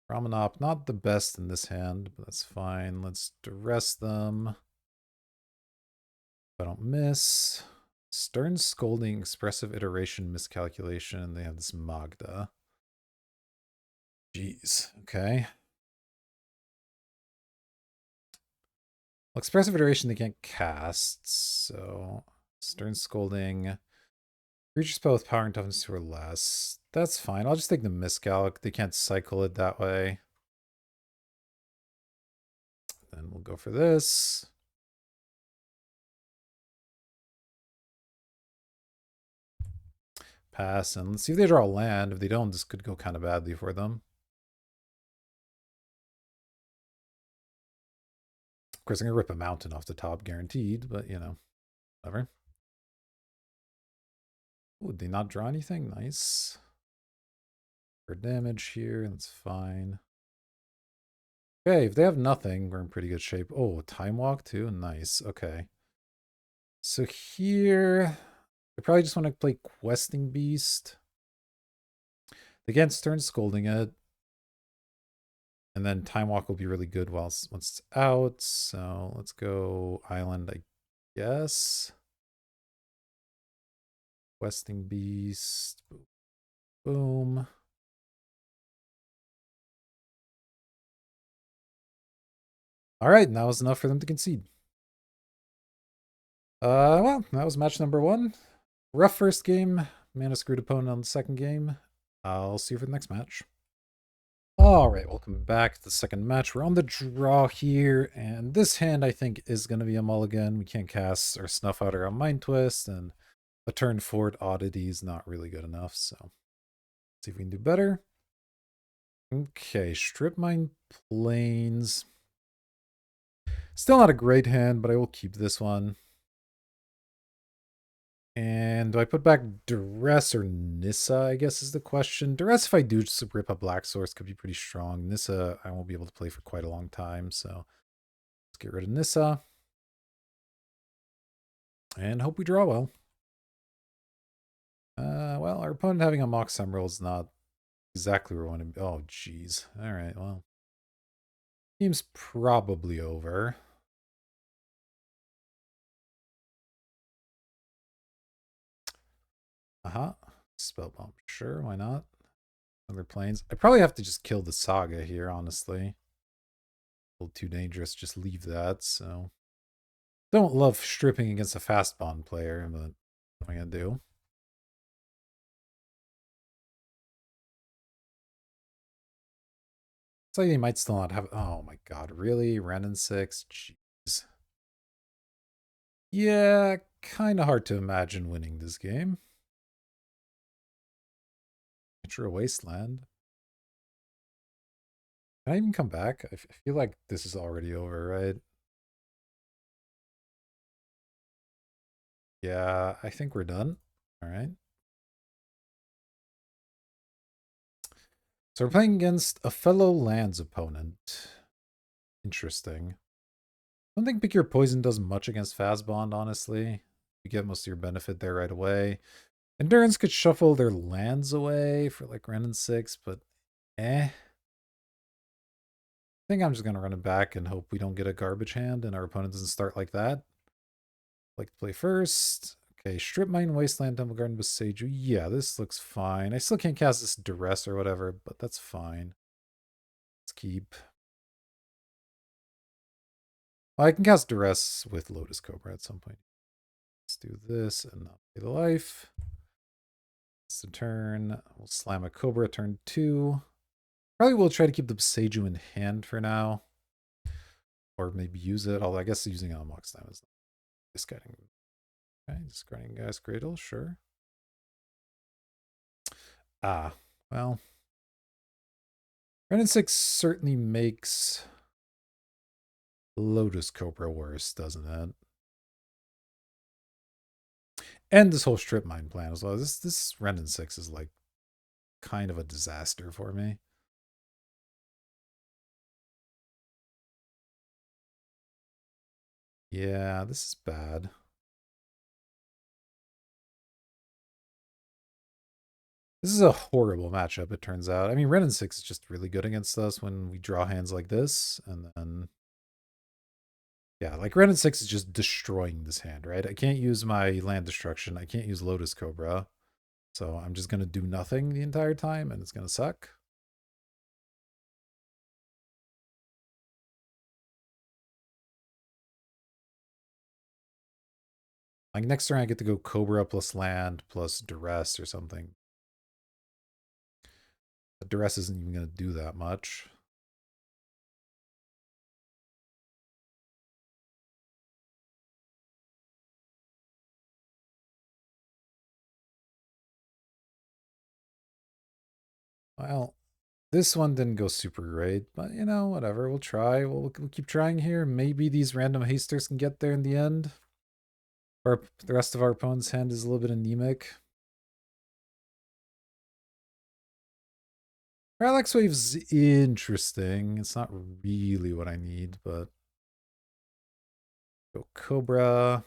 Promenop, not the best in this hand, but that's fine. Let's duress them. If I don't miss. Stern Scolding, Expressive Iteration, Miscalculation. They have this Magda. Jeez. Okay. Well, Expressive Iteration they can't cast, so Stern Scolding. Creature spell with power and toughness 2 or less. That's fine. I'll just take the Miscalc. They can't cycle it that way. Then we'll go for this. Pass, and let's see if they draw a land. If they don't, this could go kind of badly for them. Of course, I'm going to rip a mountain off the top, guaranteed, but, you know, whatever. Would they not draw anything? Nice. For damage here, that's fine. Okay, if they have nothing, we're in pretty good shape. Oh, Time Walk too? Nice, okay. So here, I probably just want to play Questing Beast. They can't Stern Scolding it. And then Time Walk will be really good once it's out. So let's go Island, I guess. Questing Beast. Boom. All right, and that was enough for them to concede. Well, that was match number 1. Rough first game. Mana screwed opponent on the second game. I'll see you for the next match. Alright, welcome back to the second match. We're on the draw here, and this hand I think is going to be a mulligan. We can't cast or snuff out our Mind Twist, and a turn forward oddity is not really good enough, so let's see if we can do better. Okay, Strip Mine Plains. Still not a great hand, but I will keep this one. And do I put back Duress or Nissa, I guess is the question. Duress, if I do just rip a Black Source, could be pretty strong. Nissa, I won't be able to play for quite a long time, so let's get rid of Nissa. And hope we draw well. Well, our opponent having a Mock Summerall is not exactly where we want to be. Oh, jeez. All right, well. Game's probably over. Spell Bomb. Sure, why not? Other planes. I probably have to just kill the Saga here, honestly. A little too dangerous. Just leave that, so. Don't love stripping against a fast bond player, but what am I going to do? So they might still not have. Oh my god, really? Wrenn and 6? Jeez. Yeah, kind of hard to imagine winning this game. Natural Wasteland. Can I even come back? I feel like this is already over, right? Yeah, I think we're done. All right. So we're playing against a fellow lands opponent. Interesting. I don't think Pick Your Poison does much against Fazbond, honestly. You get most of your benefit there right away. Endurance could shuffle their lands away for like Renin 6, but eh. I think I'm just going to run it back and hope we don't get a garbage hand and our opponent doesn't start like that. Like to play first. Okay, Strip Mine, Wasteland, Temple Garden, Boseiju. Yeah, this looks fine. I still can't cast this Duress or whatever, but that's fine. Let's keep. Well, I can cast Duress with Lotus Cobra at some point. Let's do this and not pay the life. It's the turn. We'll slam a Cobra turn 2. Probably will try to keep the Boseiju in hand for now. Or maybe use it, although I guess using it on Mox time is discarding. Okay, discarding Gaia's Cradle, sure. Ah, well. Renin 6 certainly makes Lotus Cobra worse, doesn't it? And this whole strip mine plan as well. This Renin 6 is like kind of a disaster for me. Yeah, this is bad. This is a horrible matchup, it turns out. I mean, Renin 6 is just really good against us when we draw hands like this, and then... Yeah, like Renin 6 is just destroying this hand, right? I can't use my land destruction. I can't use Lotus Cobra. So I'm just going to do nothing the entire time, and it's going to suck. Like next turn I get to go Cobra plus land plus Duress or something. But Duress isn't even going to do that much. Well, this one didn't go super great, but you know, whatever. We'll try. We'll keep trying here. Maybe these random hasters can get there in the end. Or the rest of our opponent's hand is a little bit anemic. Parallax Wave's interesting. It's not really what I need, but... Go Cobra.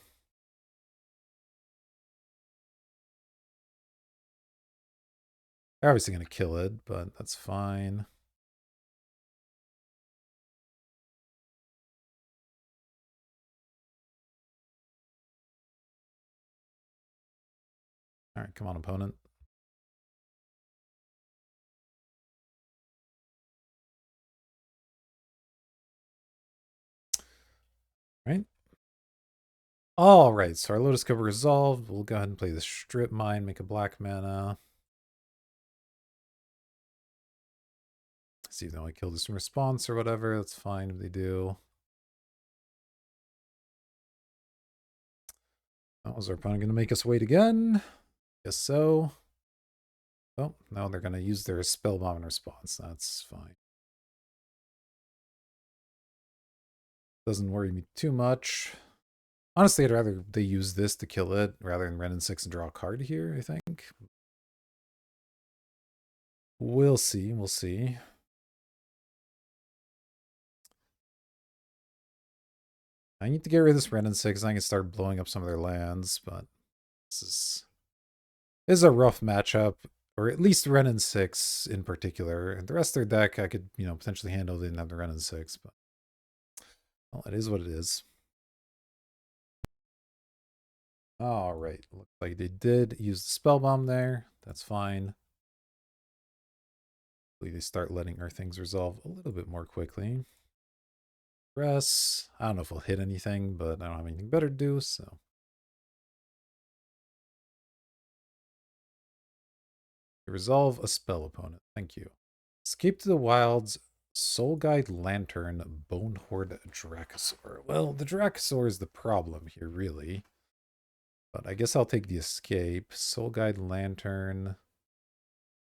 They're obviously going to kill it, but that's fine. All right, come on, opponent. Right. All right, so our Lotus Cobra resolved. We'll go ahead and play the Strip Mine, make a black mana. See if they want to kill this in response or whatever. That's fine if they do. Oh, is our opponent going to make us wait again? Guess so. Oh, no, they're going to use their Spell Bomb in response. That's fine. Doesn't worry me too much. Honestly, I'd rather they use this to kill it rather than Renin 6 and draw a card here, I think. We'll see. We'll see. I need to get rid of this Renin 6 and I can start blowing up some of their lands, but this is a rough matchup, or at least Renin 6 in particular. And the rest of their deck I could, you know, potentially handle. They didn't have the Renin 6, but well, it is what it is. All right, looks like they did use the spell bomb there. That's fine. Hopefully they start letting our things resolve a little bit more quickly. Press. I don't know if we'll hit anything, but I don't have anything better to do, so. Resolve a spell opponent. Thank you. Escape to the Wilds, Soul Guide Lantern, Bone Horde Dracosaur. Well, the Dracosaur is the problem here, really. But I guess I'll take the escape. Soul Guide Lantern.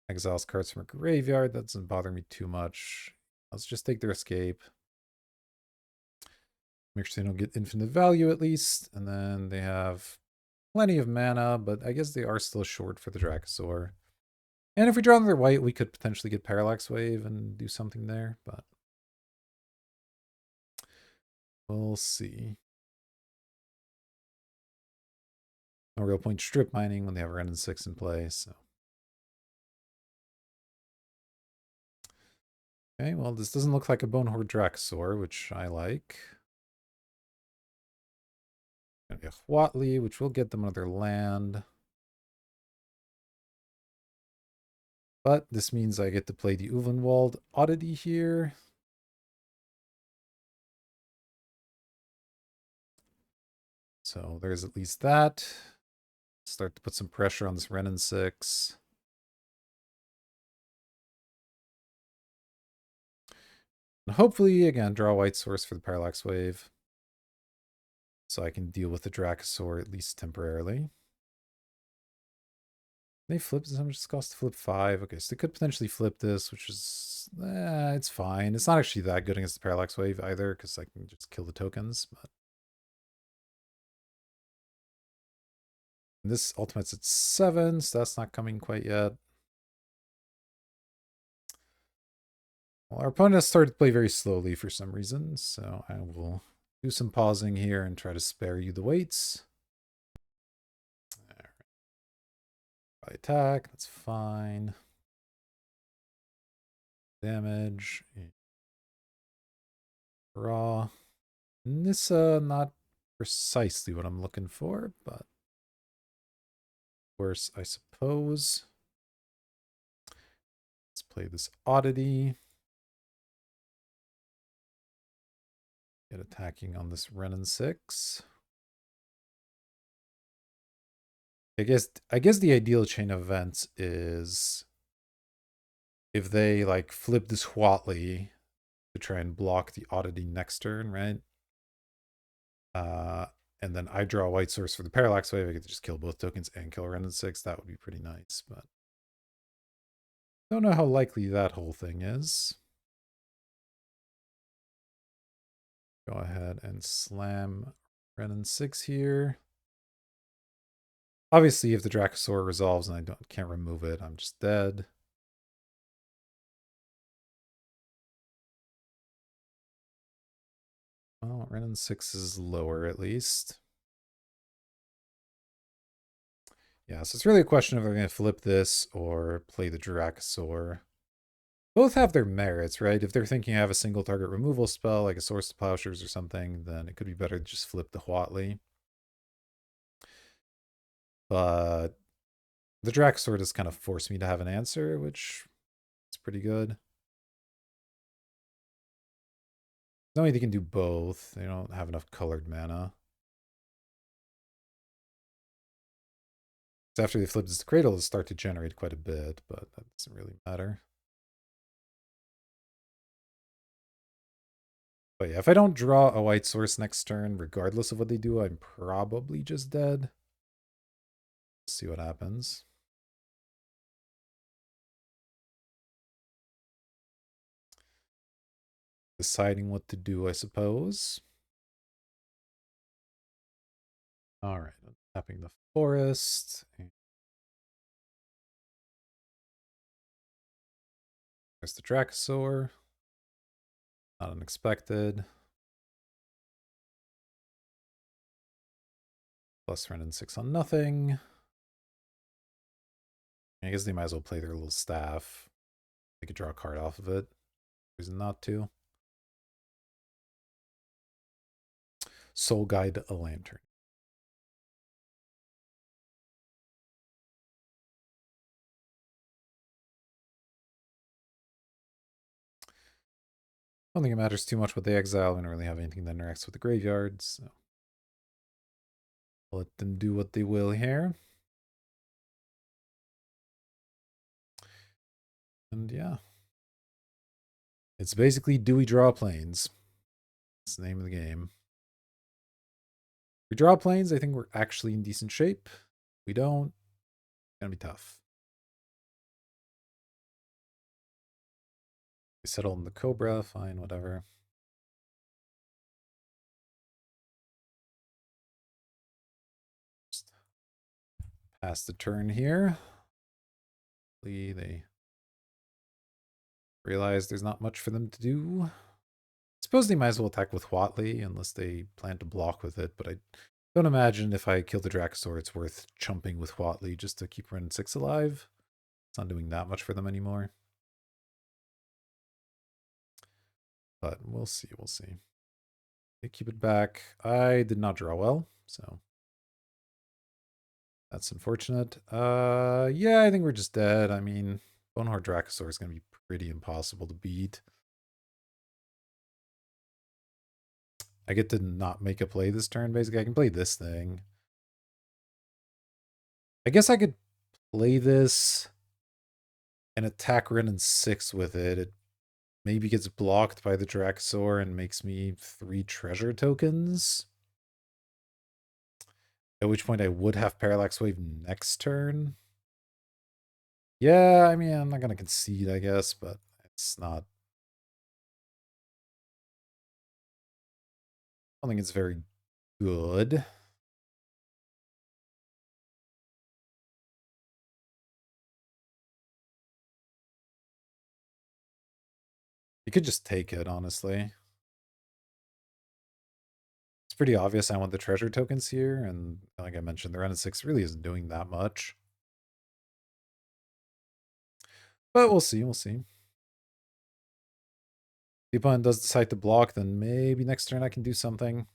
Exiles cards from a graveyard. That doesn't bother me too much. Let's just take their escape. Make sure they don't get infinite value at least. And then they have plenty of mana, but I guess they are still short for the Dracosaur. And if we draw another white, we could potentially get Parallax Wave and do something there, but we'll see. No real point strip mining when they have Renin 6 in play, so. Okay, well, this doesn't look like a Bonehorde Dracosaur, which I like. Gonna be a Huatli, which will get them another land. But this means I get to play the Uvenwald Oddity here. So there's at least that. Start to put some pressure on this Renin 6. And hopefully, again, draw a white source for the Parallax Wave. So I can deal with the Dracosaur at least temporarily. They flip this. How much does it cost to flip 5? Okay, so they could potentially flip this, which is it's fine. It's not actually that good against the Parallax Wave either, because I can just kill the tokens. But and this ultimate's at 7, so that's not coming quite yet. Well, our opponent has started to play very slowly for some reason, so I will do some pausing here and try to spare you the waits. By attack, that's fine. Damage. Raw. Nissa, not precisely what I'm looking for, but worse, I suppose. Let's play this Oddity. Get attacking on this Renin 6. I guess the ideal chain of events is if they like flip this Huatli to try and block the Oddity next turn, right? And then I draw a white source for the Parallax Wave. I get to just kill both tokens and kill Renin 6. That would be pretty nice, but don't know how likely that whole thing is. Go ahead and slam Renin 6 here. Obviously, if the Dracosaur resolves and I can't remove it, I'm just dead. Well, Renin 6 is lower at least. Yeah, so it's really a question of they're going to flip this or play the Dracosaur. Both have their merits, right? If they're thinking I have a single target removal spell, like a Source of Plowshares or something, then it could be better to just flip the Huatli. But the Dracosaur does kind of force me to have an answer, which is pretty good. No way they can do both. They don't have enough colored mana. So after they flip this Cradle, it'll start to generate quite a bit, but that doesn't really matter. But yeah, if I don't draw a white source next turn, regardless of what they do, I'm probably just dead. Let's see what happens. Deciding what to do, I suppose. All right, tapping the forest. There's the Dracosaur. Not unexpected. Plus Renin 6 on nothing. I guess they might as well play their little staff. They could draw a card off of it. Reason not to. Soul Guide a Lantern. I don't think it matters too much what they exile. We don't really have anything that interacts with the graveyard, so I'll let them do what they will here. And yeah. It's basically, do we draw planes? It's the name of the game. We draw planes, I think we're actually in decent shape. We don't, it's gonna be tough. We settle in the Cobra, fine, whatever. Just pass the turn here. Hopefully they realize there's not much for them to do. I suppose they might as well attack with Huatli unless they plan to block with it, but I don't imagine if I kill the Dracosaur it's worth chumping with Huatli just to keep Ren 6 alive. It's not doing that much for them anymore. But we'll see, we'll see. They keep it back. I did not draw well, so that's unfortunate. Yeah, I think we're just dead. I mean, Bonehorde Dracosaur is going to be pretty impossible to beat. I get to not make a play this turn, basically. I can play this thing. I guess I could play this and attack Ren in 6 with it. It maybe gets blocked by the Dracosaur and makes me 3 treasure tokens. At which point I would have Parallax Wave next turn. Yeah, I mean, I'm not going to concede, I guess, but it's not. I don't think it's very good. You could just take it, honestly. It's pretty obvious I want the treasure tokens here, and like I mentioned, the Ren 6 really isn't doing that much. But we'll see, we'll see. If the opponent does decide to block, then maybe next turn I can do something.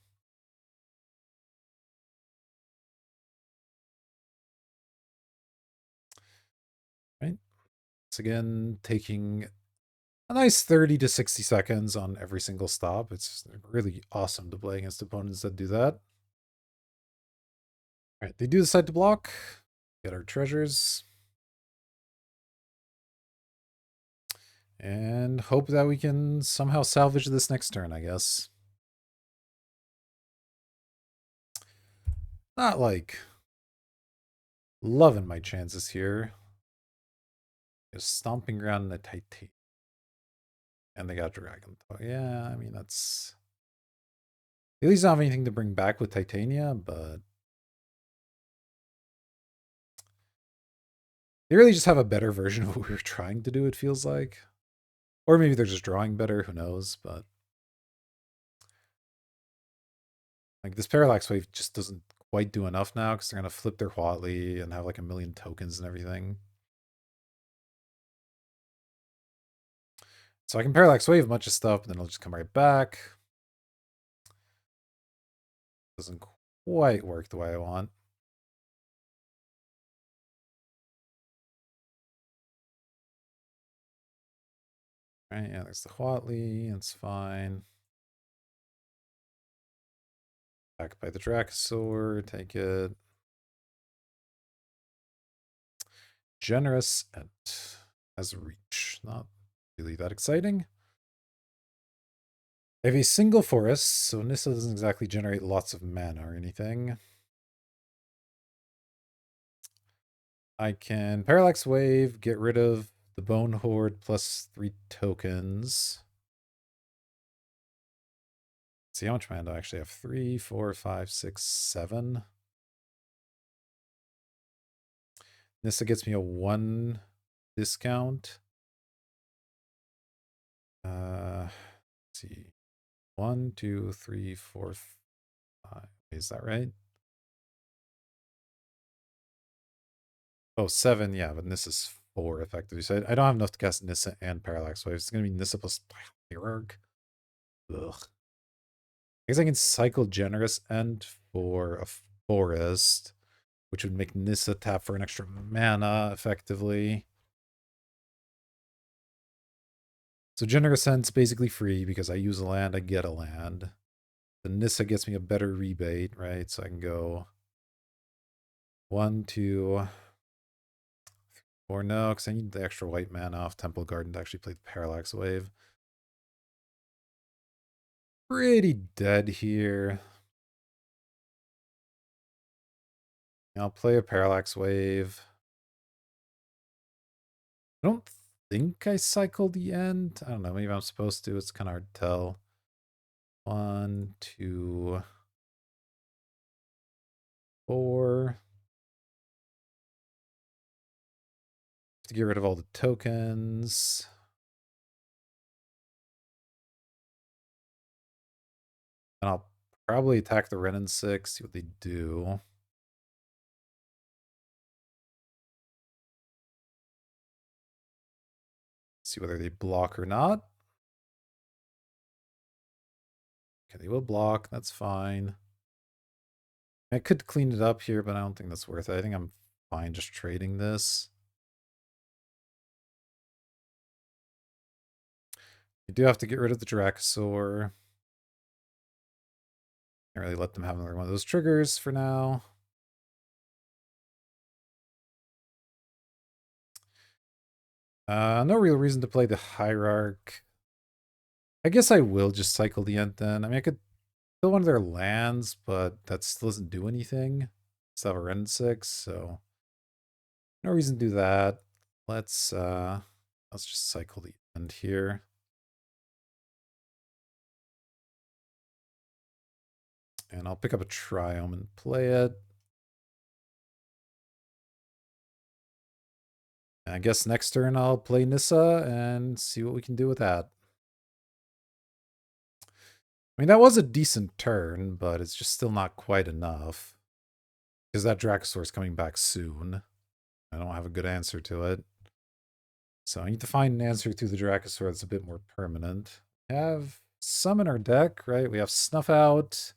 Right? Once again, taking a nice 30 to 60 seconds on every single stop. It's really awesome to play against opponents that do that. All right, they do decide to block. Get our treasures. And hope that we can somehow salvage this next turn, I guess. Not like loving my chances here. Just stomping ground in a tight. And they got Dragon. Yeah, I mean, that's... At least not have anything to bring back with Titania, but... They really just have a better version of what we were trying to do, it feels like. Or maybe they're just drawing better, who knows, but... Like, this Parallax Wave just doesn't quite do enough now, because they're going to flip their Huatli and have like a million tokens and everything. So I can Parallax Wave a bunch of stuff, but then it'll just come right back. Doesn't quite work the way I want. Right, yeah, there's the Huatli, it's fine. Back by the Dracosaur, take it. Generous and has reach. Not really that exciting. I have a single forest, so Nissa doesn't exactly generate lots of mana or anything. I can Parallax Wave, get rid of the Bone Horde plus 3 tokens. Let's see how much mana do I actually have? 3, 4, 5, 6, 7. Nissa gets me a 1 discount. Let's see. 1, 2, 3, 4, 5. Is that right? Oh, 7, yeah, but Nissa's 4 effectively. So I don't have enough to cast Nissa and Parallax Wave. It's going to be Nissa plus Hierarch. Ugh. I guess I can cycle Generous End for a forest, which would make Nissa tap for an extra mana, effectively. So Generous End's basically free because I use a land, I get a land. The Nissa gets me a better rebate, right? So I can go 1, 2, 4. No, because I need the extra white mana off Temple Garden to actually play the Parallax Wave. Pretty dead here. I'll play a Parallax Wave. I don't think I cycled the end. I don't know. Maybe I'm supposed to. It's kind of hard to tell. 1, 2, 4. To get rid of all the tokens. And I'll probably attack the Ren and 6, see what they do. See whether they block or not. Okay, they will block. That's fine. I could clean it up here, but I don't think that's worth it. I think I'm fine just trading this. You do have to get rid of the Dracosaur. Can't really let them have another one of those triggers for now. No real reason to play the Hierarch. I guess I will just cycle the Ent then. I mean, I could kill one of their lands, but that still doesn't do anything. Still have a Ren 6, so no reason to do that. Let's just cycle the End here. And I'll pick up a Triome and play it. And I guess next turn I'll play Nissa and see what we can do with that. I mean, that was a decent turn, but it's just still not quite enough. Because that Dracosaur is coming back soon. I don't have a good answer to it. So I need to find an answer to the Dracosaur that's a bit more permanent. We have some in our deck, right? We have Snuff Out.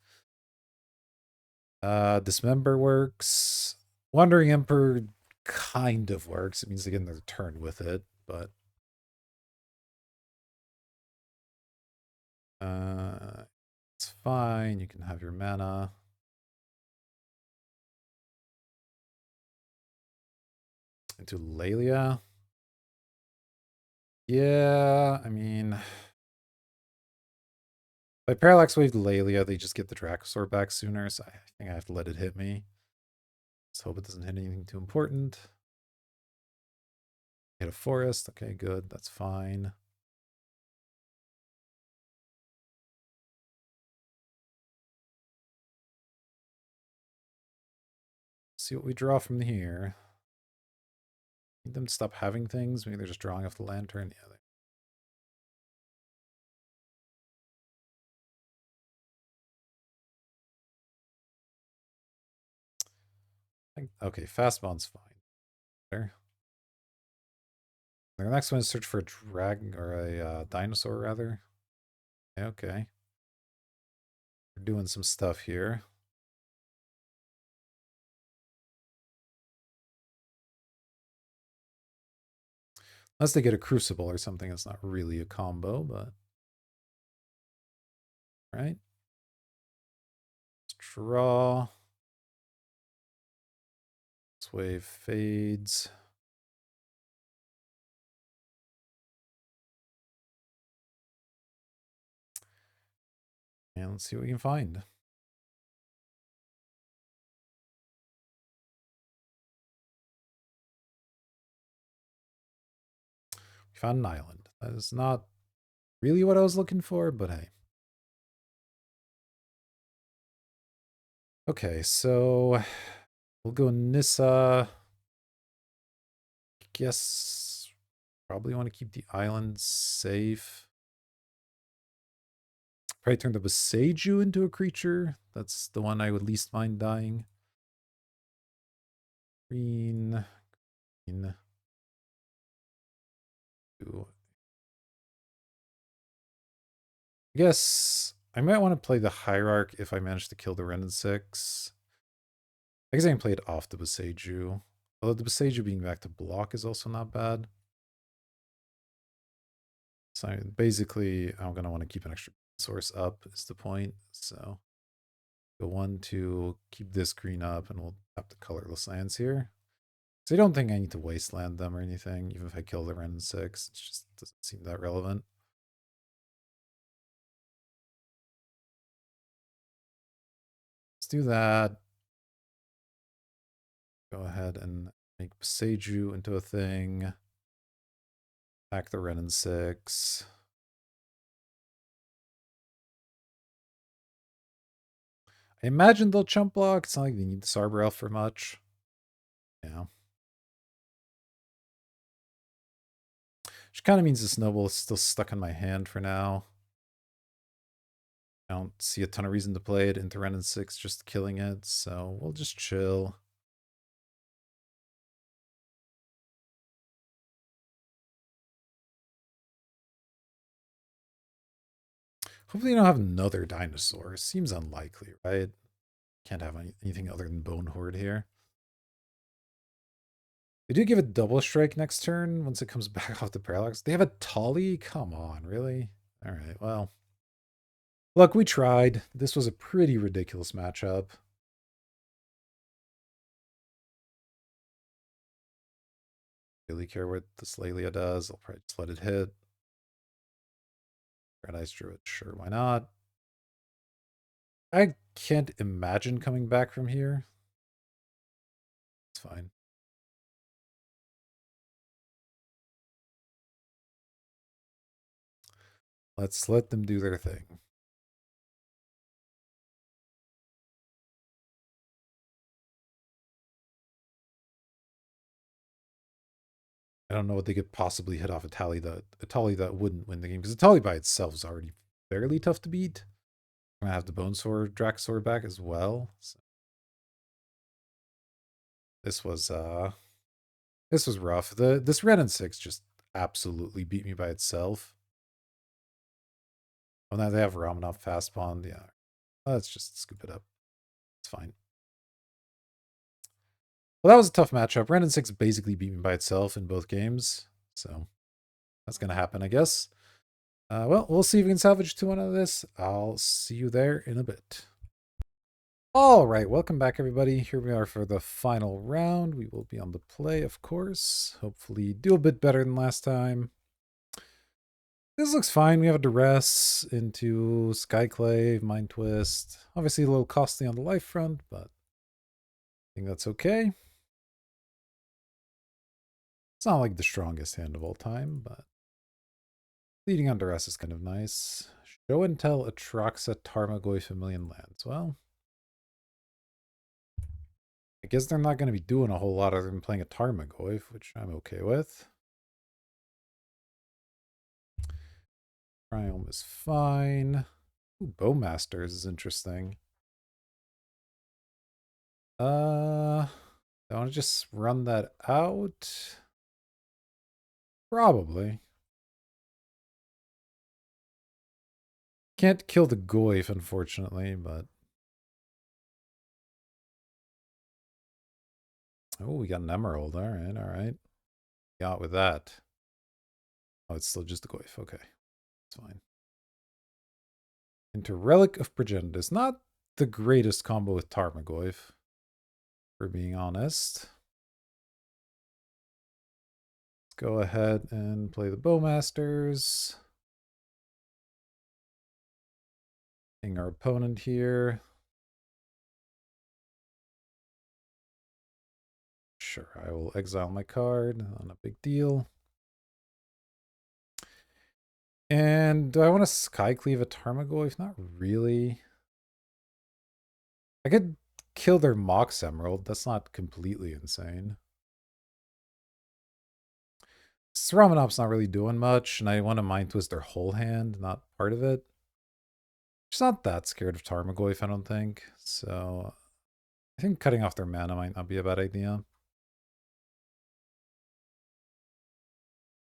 Dismember works. Wandering Emperor kind of works. It means they get another turn with it, but it's fine. You can have your mana. Into Laelia. Yeah, I mean, by Parallax Wave Laelia, they just get the Dracosaur back sooner, so I think I have to let it hit me. Let's hope it doesn't hit anything too important. Hit a forest. Okay, good. That's fine. See what we draw from here. Need them to stop having things. Maybe they're just drawing off the lantern. Yeah. Okay, fast bond's fine. There. The next one is search for a dragon or a dinosaur, rather. Okay. We're doing some stuff here. Unless they get a crucible or something, it's not really a combo, but right. Let's draw. This wave fades. And let's see what we can find. We found an island. That is not really what I was looking for, but hey. Okay, so we'll go Nissa. Guess probably want to keep the island safe. Probably turn the Boseiju into a creature. That's the one I would least mind dying. Green. Green. Ooh. I guess I might want to play the Hierarch if I manage to kill the Ren and 6. I guess I can play it off the Boseiju. Although the Boseiju being back to block is also not bad. So basically, I'm going to want to keep an extra source up is the point. So go 1, 2, keep this green up, and we'll tap the colorless lands here. So I don't think I need to wasteland them or anything, even if I kill the Ren and 6. It just doesn't seem that relevant. Let's do that. Go ahead and make Seiju into a thing. Attack the Renin 6. I imagine they'll chump block. It's not like they need the Arbor Elf for much. Yeah. Which kind of means the Snowball is still stuck in my hand for now. I don't see a ton of reason to play it into Renin 6, just killing it, so we'll just chill. Hopefully you don't have another dinosaur. Seems unlikely, right? Can't have anything other than Bone Horde here. They do give it double strike next turn once it comes back off the Parallax. They have a Tolly? Come on, really? Alright, well. Look, we tried. This was a pretty ridiculous matchup. Really care what this Lelia does. I'll probably just let it hit. Red Eyes Druid, sure, why not? I can't imagine coming back from here. It's fine. Let's let them do their thing. I don't know what they could possibly hit off a tally that wouldn't win the game, because a tally by itself is already fairly tough to beat. I'm gonna have the Bone Sword Dracosaur back as well. So this was rough. This Renin 6 just absolutely beat me by itself. Oh, now they have Ramanov fast pawn. Yeah. Let's just scoop it up. It's fine. Well, that was a tough matchup. Renin 6 basically beat me by itself in both games. So that's gonna happen, I guess. Well, we'll see if we can salvage 2-1 out of this. I'll see you there in a bit. All right, welcome back, everybody. Here we are for the final round. We will be on the play, of course. Hopefully do a bit better than last time. This looks fine. We have a Duress into Skyclave, Mind Twist. Obviously a little costly on the life front, but I think that's okay. It's not like the strongest hand of all time, but leading on Duress is kind of nice. Show and Tell Atraxa Tarmogoyf a million lands. Well, I guess they're not going to be doing a whole lot other than playing a Tarmogoyf, which I'm okay with. Triumph is fine. Ooh, Bowmasters is interesting. I want to just run that out. Probably. Can't kill the Goyf, unfortunately, but... Oh, we got an Emerald. All right, all right. Got with that. Oh, it's still just the Goyf. Okay, it's fine. Into Relic of Progenitus. Not the greatest combo with Tarmogoyf, for being honest. Let's go ahead and play the Bowmasters. Ping our opponent here. Sure, I will exile my card. Not a big deal. And do I want to Skycleave a Tarmogoyf? Not really. I could kill their Mox Emerald. That's not completely insane. Sramenop's not really doing much, and I want to Mind Twist their whole hand, not part of it. She's not that scared of Tarmogoyf, I don't think. So I think cutting off their mana might not be a bad idea.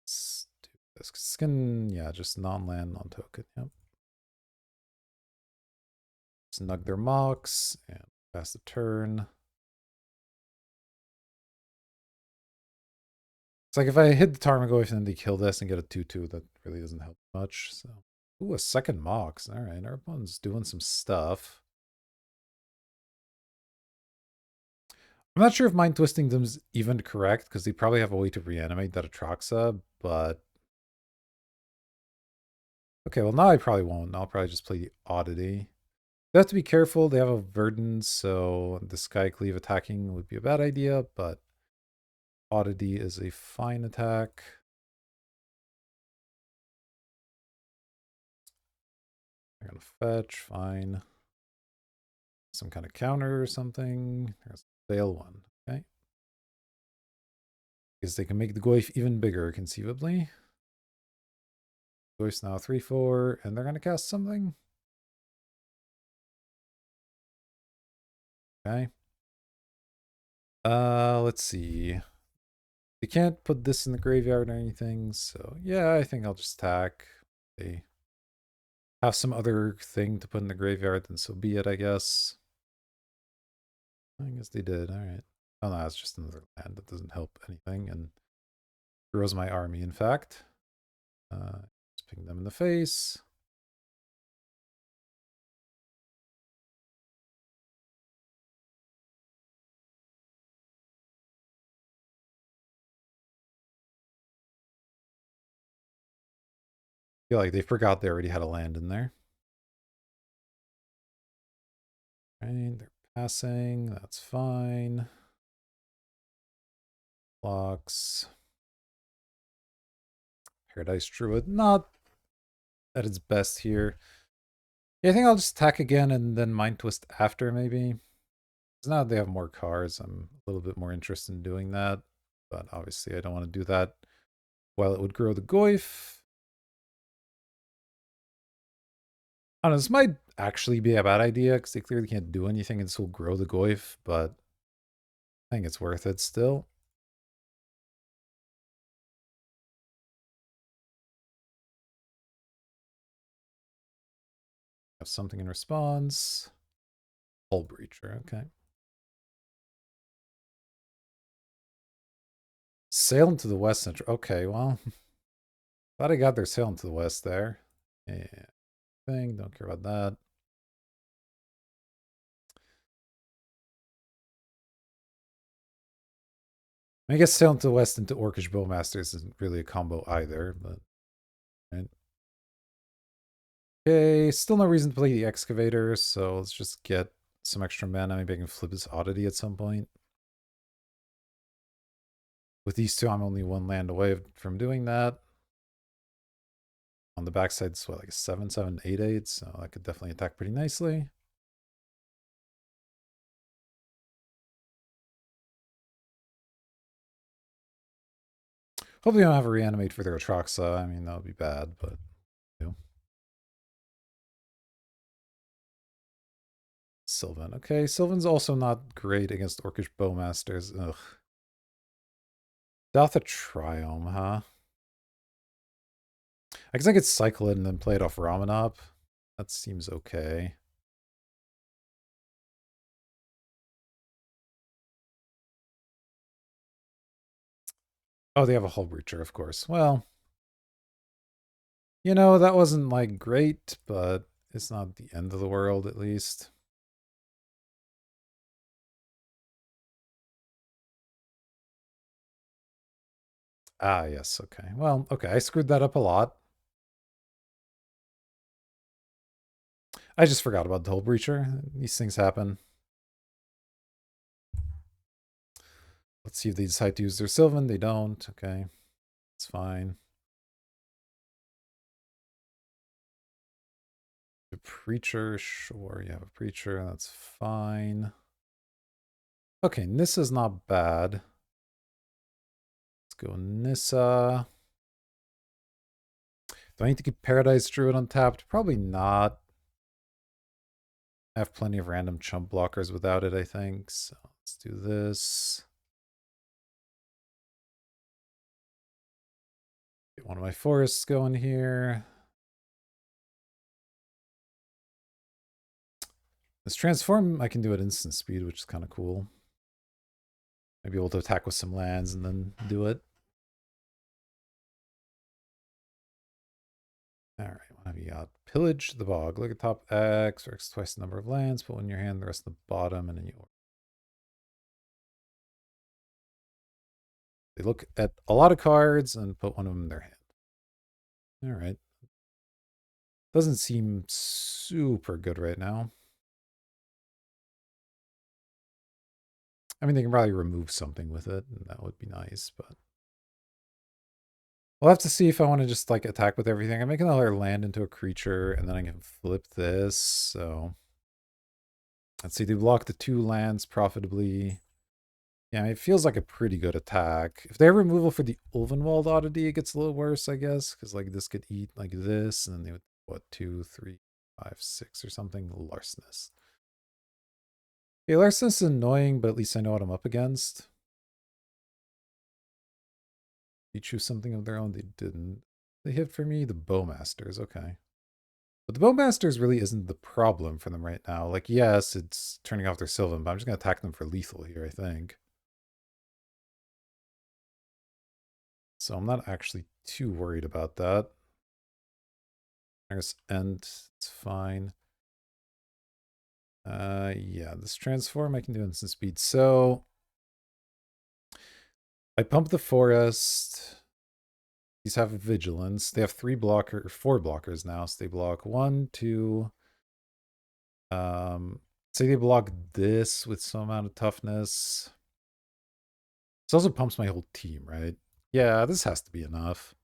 Let's do this. Skin, yeah, just non-land, non-token. Yep. Snug their Mox and pass the turn. It's like if I hit the Tarmogoyf and then they kill this and get a 2-2, that really doesn't help much. So, ooh, a second Mox. All right, our opponent's doing some stuff. I'm not sure if Mind Twisting them is even correct, because they probably have a way to reanimate that Atraxa, but... Okay, well now I probably won't. I'll probably just play the Oddity. They have to be careful. They have a Verdant, so the Skycleave attacking would be a bad idea, but Oddity is a fine attack. I'm gonna fetch, fine. Some kind of counter or something. There's a fail one, okay? Because they can make the Goyf even bigger, conceivably. Goyf's now 3/4, and they're gonna cast something. Okay. Let's see. They can't put this in the graveyard or anything, so yeah, I think I'll just attack. They have some other thing to put in the graveyard, then so be it, I guess. I guess they did, alright. Oh no, it's just another land that doesn't help anything, and grows my army, in fact. Just ping them in the face. Feel like they forgot they already had a land in there. Right, they're passing, that's fine. Blocks. Paradise Druid, not at its best here. Yeah, I think I'll just attack again and then Mind Twist after, maybe. Because now they have more cards, I'm a little bit more interested in doing that. But obviously I don't want to do that while it would grow the Goyf. I don't know, this might actually be a bad idea, because they clearly can't do anything and this will grow the Goyf, but I think it's worth it still. Have something in response. Hull Breacher, okay. Sail into the west central. Okay, well. Glad I got their sail into the west there. Yeah. Don't care about that. I guess sail into the west into Orcish Bowmasters isn't really a combo either, but right. Okay, still no reason to play the Excavator, so let's just get some extra mana. Maybe I can flip this Oddity at some point. With these two, I'm only one land away from doing that. On the backside, it's what, like a 7/7, 8/8, so I could definitely attack pretty nicely. Hopefully I don't have a reanimate for their Atraxa. I mean, that would be bad, but you know. Sylvan. Okay, Sylvan's also not great against Orcish Bowmasters. Ugh. Daltha Triome, huh? I guess I could cycle it and then play it off Ramanop. That seems okay. Oh, they have a Hull Breacher, of course. Well, you know, that wasn't like great, but it's not the end of the world, at least. Ah, yes, okay. Well, okay, I screwed that up a lot. I just forgot about the Hull Breacher. These things happen. Let's see if they decide to use their Sylvan. They don't. Okay, it's fine. A Preacher, sure, you have a Preacher, that's fine. Okay, Nissa's not bad. Let's go Nissa. Do I need to keep Paradise Druid untapped? Probably not. I have plenty of random chump blockers without it, I think. So let's do this. Get one of my forests going here. This transform, I can do at instant speed, which is kind of cool. Maybe able to attack with some lands and then do it. Alright, what have you got? Pillage the bog. Look at top X, or X twice the number of lands. Put one in your hand, the rest in the bottom, and then you... They look at a lot of cards and put one of them in their hand. Alright. Doesn't seem super good right now. I mean, they can probably remove something with it, and that would be nice, but we'll have to see if I want to just like attack with everything. I'm making another land into a creature, and then I can flip this. So let's see, they block the 2 lands profitably. Yeah, it feels like a pretty good attack. If they have removal for the Ulvenwald Oddity, it gets a little worse, I guess, because like this could eat like this, and then they would, what, 2, 3, 5, 6 or something? Larcenous. Okay, Larcenous is annoying, but at least I know what I'm up against. They choose something of their own. They didn't. They hit for me the Bowmasters. Okay. But the Bowmasters really isn't the problem for them right now. Like, yes, it's turning off their Sylvan, but I'm just going to attack them for lethal here, I think. So I'm not actually too worried about that. I guess end, it's fine. Yeah, this transform I can do instant speed. So I pump the forest. These have vigilance. They have 4 blockers now. So they block 1, 2. Say they block this with some amount of toughness. This also pumps my whole team, right? Yeah, this has to be enough.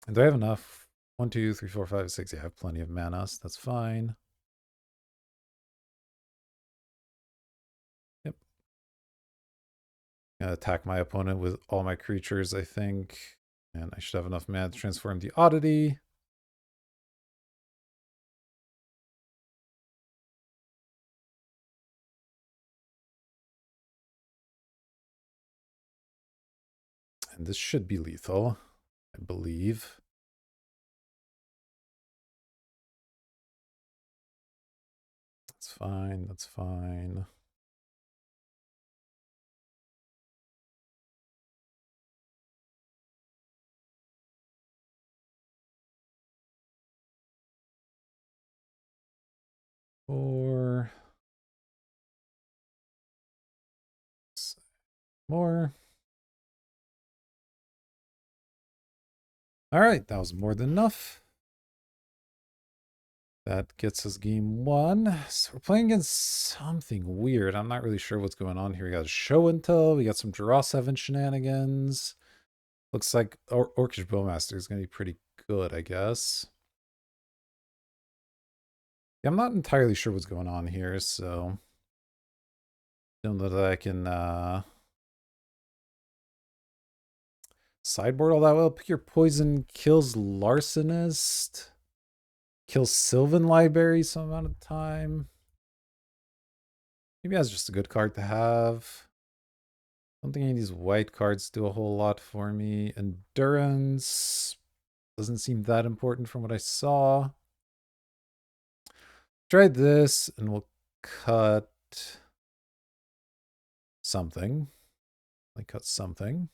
And do I have enough? 1, 2, 3, 4, 5, 6. Yeah, I have plenty of mana, so that's fine. Yep. Gonna attack my opponent with all my creatures, I think. And I should have enough mana to transform the Oddity. And this should be lethal, I believe. That's fine, that's fine. Or more. All right, that was more than enough. That gets us game 1. So we're playing against something weird. I'm not really sure what's going on here. We got a show and tell. We got some Draw 7 shenanigans. Looks like Orcish Bowmaster is going to be pretty good, I guess. Yeah, I'm not entirely sure what's going on here, so don't know that I can sideboard all that well. Pick your poison, kills Larcenist, kills Sylvan Library some amount of time. Maybe that's just a good card to have. I don't think any of these white cards do a whole lot for me. Endurance doesn't seem that important from what I saw. Try this and we'll cut something. Like cut something.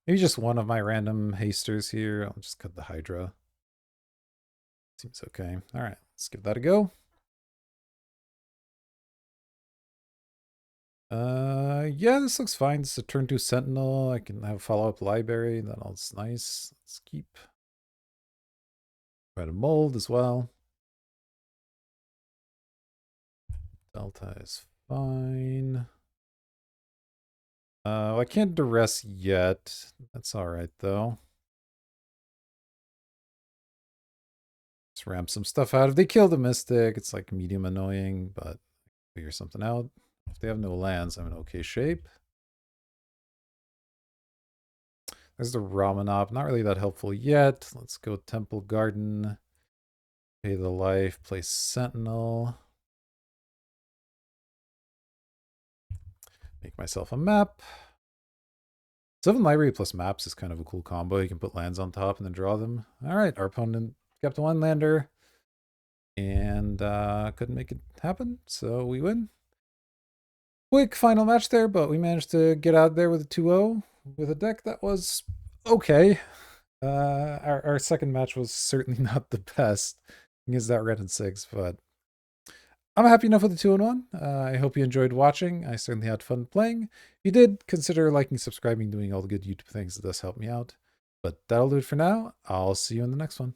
Maybe just one of my random hasters here. I'll just cut the Hydra. Seems okay. All right, let's give that a go. Yeah, this looks fine. This is a turn 2 Sentinel. I can have follow-up library. That's nice. Let's keep. Try to mold as well. Delta is fine. I can't duress yet. That's all right though. Let's ramp some stuff out. If they kill the Mystic, it's like medium annoying, but figure something out. If they have no lands, I'm in okay shape. There's the Ramanop. Not really that helpful yet. Let's go Temple Garden. Pay the life. Play Sentinel. Make myself a map. Sylvan Library plus maps is kind of a cool combo. You can put lands on top and then draw them. All right, our opponent kept 1 lander and couldn't make it happen, so we win. Quick final match there, but we managed to get out there with a 2-0 with a deck that was okay. Our second match was certainly not the best against that red and 6, but I'm happy enough with the 2-1. I hope you enjoyed watching. I certainly had fun playing. If you did, consider liking, subscribing, doing all the good YouTube things. It does help me out. But that'll do it for now. I'll see you in the next one.